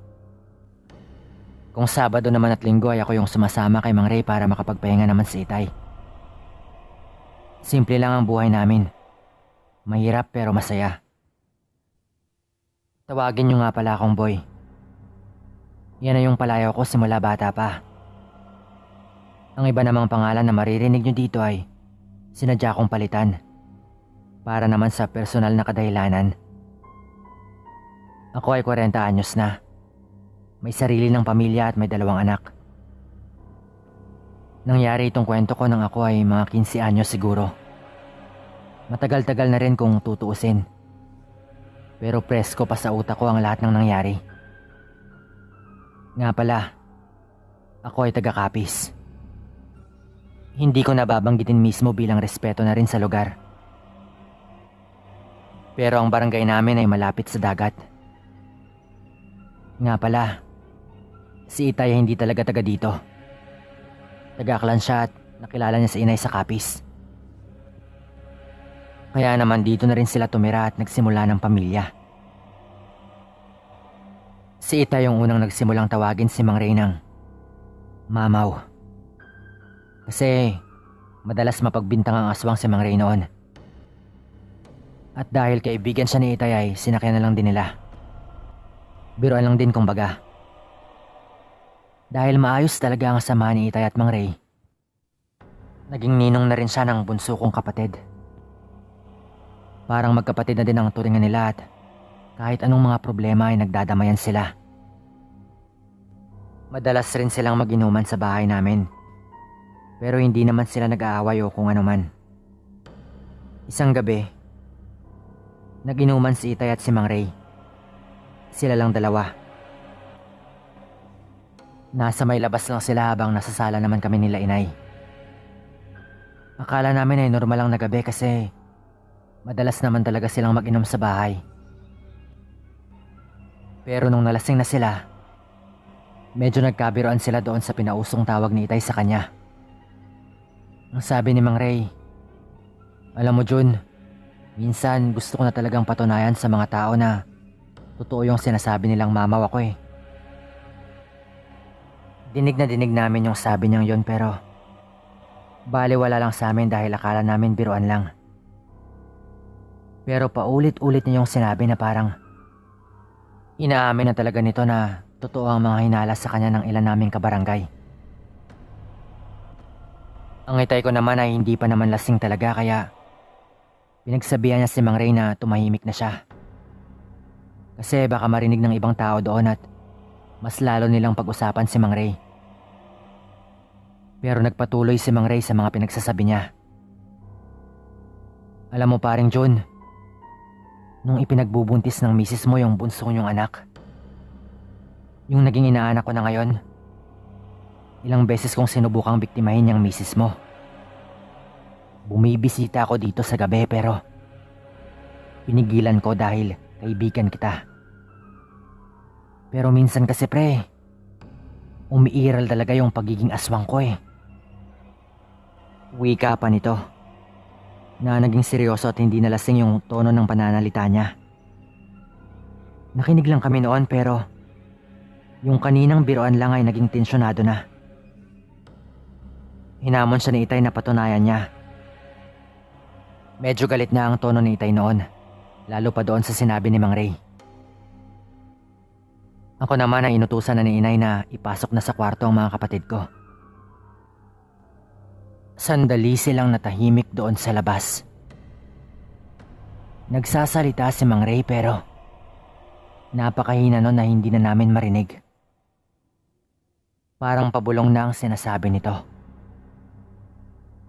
Kung Sabado naman at Linggo ay ako yung sumasama kay Mang Ray para makapagpahinga naman si Itay. Simple lang ang buhay namin. Mahirap pero masaya. Tawagin niyo nga pala akong boy. Yan na yung palayaw ko simula bata pa. Ang iba namang pangalan na maririnig niyo dito ay sinadya kong palitan para naman sa personal na kadahilanan. Ako ay 40 anyos na. May sarili ng pamilya at may 2 anak. Nangyari itong kwento ko nang ako ay mga 15 anyos siguro. Matagal-tagal na rin kung tutuusin. Pero presko pa sa utak ko ang lahat ng nangyari. Nga pala, ako ay taga-Capiz. Hindi ko nababanggitin mismo bilang respeto na rin sa lugar. Pero ang barangay namin ay malapit sa dagat. Nga pala, si Itay ay hindi talaga taga dito. Taga-Aklan siya at nakilala niya sa inay sa Capiz. Kaya naman dito na rin sila tumira at nagsimula ng pamilya. Si Itay yung unang nagsimulang tawagin si Mang Ray ng Mamaw. Kasi madalas mapagbintang ang aswang si Mang Ray noon. At dahil kaibigan siya ni Itay ay sinakyan na lang din nila. Biruan lang din kumbaga. Dahil maayos talaga ang samahan ni Itay at Mang Ray, naging ninong na rin siya ng bunso kong kapatid. Parang magkapatid na din ang turingan nila at kahit anong mga problema ay nagdadamayan sila. Madalas rin silang mag-inuman sa bahay namin. Pero hindi naman sila nag-aaway o kung ano man. Isang gabi, nag-inuman si Itay at si Mang Ray. Sila lang dalawa. Nasa may labas lang sila habang nasa sala naman kami nila inay. Akala namin ay normal lang na gabi kasi madalas naman talaga silang mag-inom sa bahay. Pero nung nalasing na sila, medyo nagkabiroan sila doon sa pinausong tawag ni Itay sa kanya. Ang sabi ni Mang Ray, "Alam mo Jun, minsan gusto ko na talagang patunayan sa mga tao na totoo yung sinasabi nilang mamaw ako eh." Dinig na dinig namin yung sabi niyang yon pero baliwala lang sa amin dahil akala namin biruan lang. Pero paulit-ulit niya yung sinabi na parang inaamin na talaga nito na totoo ang mga hinala sa kanya ng ilan naming kabarangay. Ang Itay ko naman ay hindi pa naman lasing talaga kaya pinagsabihan niya si Mang Ray na tumahimik na siya. Kasi baka marinig ng ibang tao doon at mas lalo nilang pag-usapan si Mang Ray. Pero nagpatuloy si Mang Ray sa mga pinagsasabi niya. "Alam mo paring John, nung ipinagbubuntis ng misis mo yung bunso niyong anak, yung naging inaanak ko na ngayon, ilang beses kong sinubukang biktimahin yung misis mo. Bumibisita ako dito sa gabi pero pinigilan ko dahil kaibigan kita. Pero minsan kasi pre, umiiral talaga yung pagiging aswang ko eh." Wika pa nito na naging seryoso at hindi nalasing yung tono ng pananalita niya. Nakinig lang kami noon pero yung kaninang biroan lang ay naging tensyonado na. Hinamon siya ni Itay na patunayan niya. Medyo galit na ang tono ni Itay noon, lalo pa doon sa sinabi ni Mang Ray. Ako naman ay inutusan na ni Inay na ipasok na sa kwarto ang mga kapatid ko. Sandali silang natahimik doon sa labas. Nagsasalita si Mang Ray pero napakahina nun na hindi na namin marinig. Parang pabulong na ang sinasabi nito.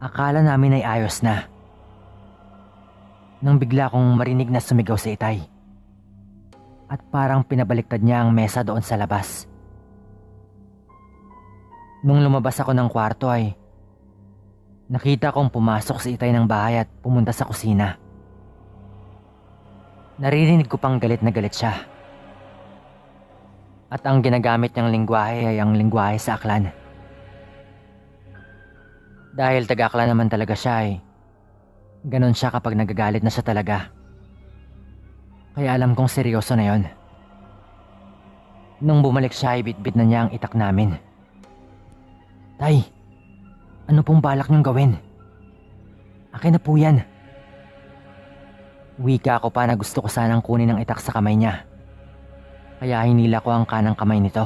Akala namin ay ayos na. Nang bigla kong marinig na sumigaw si Itay. At parang pinabaliktad niya ang mesa doon sa labas. Nung lumabas ako ng kwarto ay nakita kong pumasok si Itay ng bahay at pumunta sa kusina. Naririnig ko pang galit na galit siya. At ang ginagamit niyang lengguwahe ay ang lengguwahe sa aklan. Dahil taga-aklan naman talaga siya ay ganon siya kapag nagagalit na siya talaga. Kaya alam kong seryoso na yon. Nung bumalik siya ay bitbit na niya ang itak namin. Tay, ano pong balak niyong gawin? Akin na po yan. Wika ko pa na gusto ko sanang kunin ang itak sa kamay niya. Kaya hinila ko ang kanang kamay nito.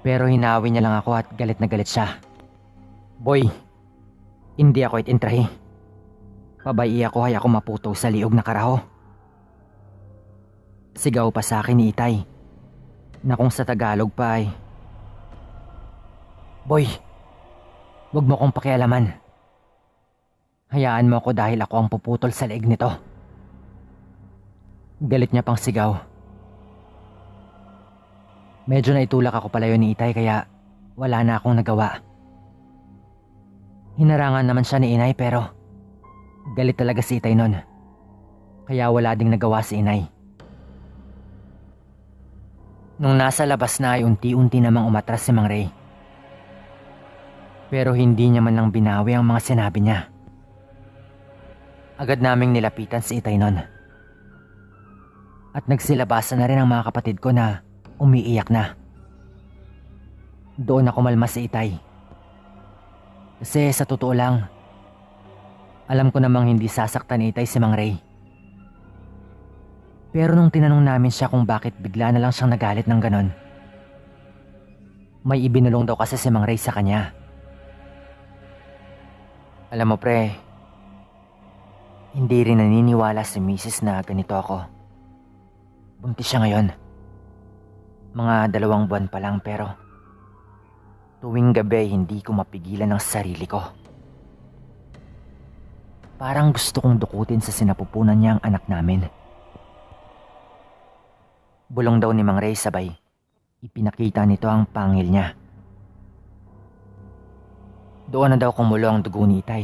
Pero hinawi niya lang ako at galit na galit siya. Boy, hindi ako itintrahi. Pabayi ako ay ako maputo sa liog na karaho. Sigaw pa sa akin ni Itay na kung sa Tagalog pa ay, Boy, wag mo kong pakialaman. Hayaan mo ako dahil ako ang puputol sa leeg nito. Galit niya pang sigaw. Medyo naitulak ako palayo ni Itay kaya wala na akong nagawa. Hinarangan naman siya ni Inay pero galit talaga si Itay nun. Kaya wala ding nagawa si Inay. Nung nasa labas na ay unti-unti namang umatras si Mang Ray. Pero hindi niya man lang binawi ang mga sinabi niya. Agad naming nilapitan si Itay nun. At nagsilabasan na rin ang mga kapatid ko na umiiyak na. Doon ako malmas si Itay. Kasi sa totoo lang, alam ko namang hindi sasaktan ni Itay si Mang Ray. Pero nung tinanong namin siya kung bakit bigla na lang siyang nagalit ng ganon, may ibinulong daw kasi si Mang Ray sa kanya. Alam mo pre, hindi rin naniniwala si Mrs. na ganito ako. Buntis siya ngayon. Mga 2 buwan pa lang pero tuwing gabi hindi ko mapigilan ang sarili ko. Parang gusto kong dukutin sa sinapupunan niya ang anak namin. Bulong daw ni Mang Ray sabay ipinakita nito ang pangil niya. Doon na daw kumulo ang dugo ni Itay.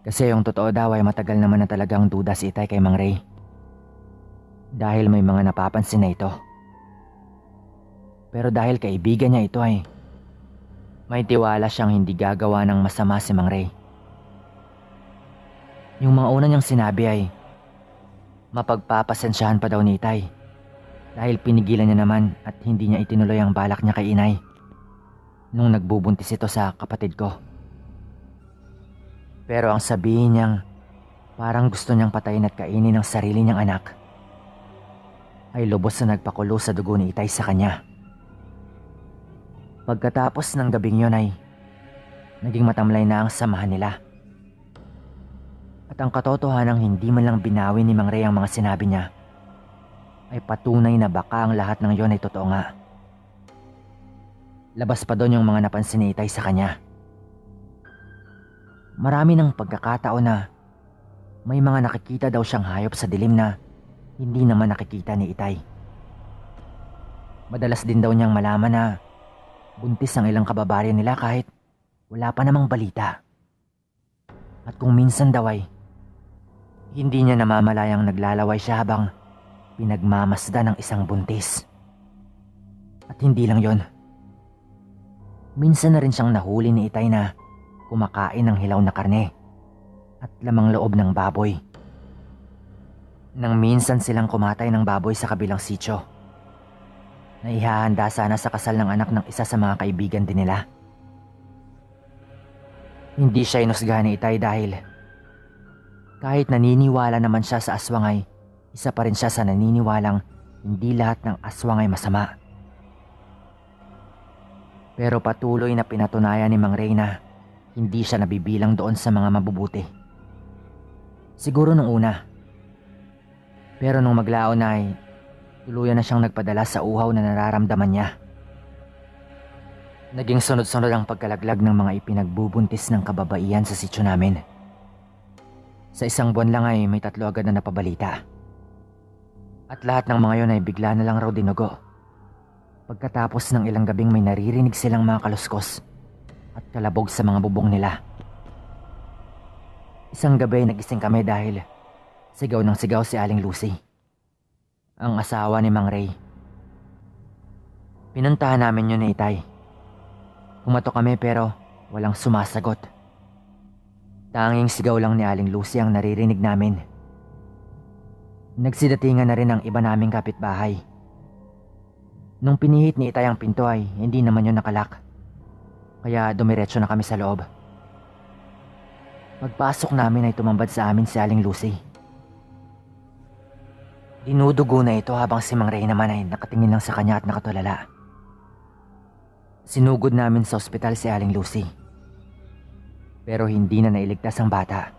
Kasi yung totoo daw ay matagal naman na talagang duda si Itay kay Mang Ray. Dahil may mga napapansin na ito. Pero dahil kaibigan niya ito ay may tiwala siyang hindi gagawa ng masama si Mang Ray. Yung mga una niyang sinabi ay mapagpapasensyahan pa daw ni Itay dahil pinigilan niya naman at hindi niya itinuloy ang balak niya kay Inay nung nagbubuntis ito sa kapatid ko. Pero ang sabihin niyang parang gusto niyang patayin at kainin ang sarili niyang anak ay lubos na nagpakulo sa dugo ni Itay sa kanya. Pagkatapos ng gabing yun ay naging matamlay na ang samahan nila. At ang katotohanang hindi man lang binawi ni Mang Ray ang mga sinabi niya ay patunay na baka ang lahat ng yon ay totoo nga. Labas pa doon yung mga napansin ni Itay sa kanya. Marami ng pagkakataon na may mga nakikita daw siyang hayop sa dilim na hindi naman nakikita ni Itay. Madalas din daw niyang malaman na buntis ang ilang kababayan nila kahit wala pa namang balita. At kung minsan daw ay hindi niya namamalayang naglalaway siya habang pinagmamasdan ng isang buntis. At hindi lang yon. Minsan na rin siyang nahuli ni Itay na kumakain ng hilaw na karne at lamang loob ng baboy. Nang minsan silang kumatay ng baboy sa kabilang sitio na ihahanda sana sa kasal ng anak ng isa sa mga kaibigan din nila. Hindi siya inusgahan ni Itay dahil kahit naniniwala naman siya sa aswang ay isa pa rin siya sa naniniwalang hindi lahat ng aswang ay masama. Pero patuloy na pinatunayan ni Mang Ray na hindi siya nabibilang doon sa mga mabubuti. Siguro nung una. Pero nung maglaon ay tuluyan na siyang nagpadala sa uhaw na nararamdaman niya. Naging sunod-sunod ang pagkalaglag ng mga ipinagbubuntis ng kababaihan sa sityo namin. Sa isang buwan lang ay may 3 agad na napabalita. At lahat ng mga yon ay bigla na lang raw dinugo. Pagkatapos ng ilang gabing may naririnig silang mga kaluskos at kalabog sa mga bubong nila. Isang gabi nagising kami dahil sigaw ng sigaw si Aling Lucy, ang asawa ni Mang Ray. Pinuntahan namin yun ni Itay. Pumatok kami pero walang sumasagot. Tanging sigaw lang ni Aling Lucy ang naririnig namin. Nagsidatingan na rin ang iba naming kapitbahay. Nung pinihit ni Itay ang pinto ay hindi naman yun nakalak. Kaya dumiretso na kami sa loob. Pagpasok namin ay tumambad sa amin si Aling Lucy. Dinudugo na ito habang si Mang Ray naman ay nakatingin lang sa kanya at nakatulala. Sinugod namin sa ospital si Aling Lucy. Pero hindi na nailigtas ang bata.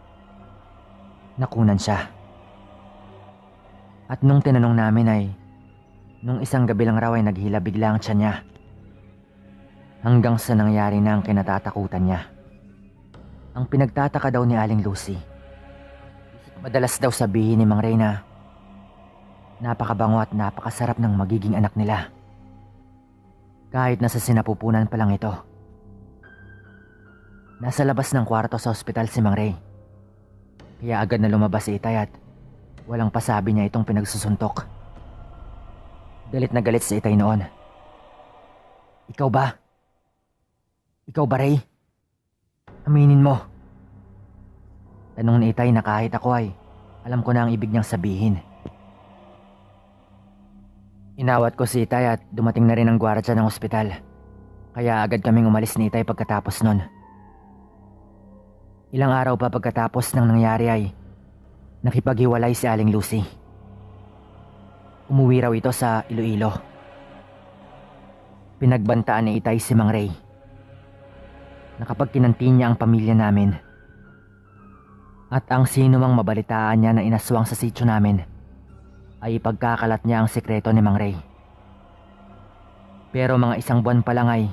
Nakunan siya. At nung tinanong namin ay, nung isang gabi lang raw ay naghila bigla ang tiyan niya. Hanggang sa nangyari na ang kinatatakutan niya. Ang pinagtataka daw ni Aling Lucy, madalas daw sabihin ni Mang Ray na napakabango at napakasarap ng magiging anak nila. Kahit nasa sinapupunan pa lang ito. Nasa labas ng kwarto sa ospital si Mang Ray. Kaya agad na lumabas si Itay at walang pasabi niya itong pinagsusuntok. Galit na galit si Itay noon. Ikaw ba? Ikaw ba, Ray? Aminin mo. Tanong ni Itay na kahit ako ay alam ko na ang ibig niyang sabihin. Inawat ko si Itay at dumating na rin ang gwardiya ng ospital. Kaya agad kaming umalis ni Itay pagkatapos nun. Ilang araw pa pagkatapos ng nangyari ay nakipaghiwalay si Aling Lucy. Umuwi raw ito sa Iloilo. Pinagbantaan ni Itay si Mang Ray. Nakapagkinantin niya ang pamilya namin. At ang sino mang mabalitaan niya na inaswang sa sityo namin ay ipagkakalat niya ang sekreto ni Mang Ray. Pero mga 1 buwan pa lang ay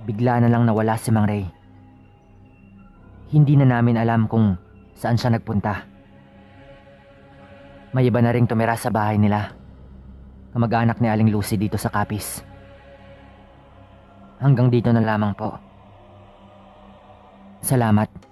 bigla na lang nawala si Mang Ray. Hindi na namin alam kung saan siya nagpunta. May iba na ring tumira sa bahay nila. Kamag-anak ni Aling Lucy dito sa Capiz. Hanggang dito na lamang po. Salamat.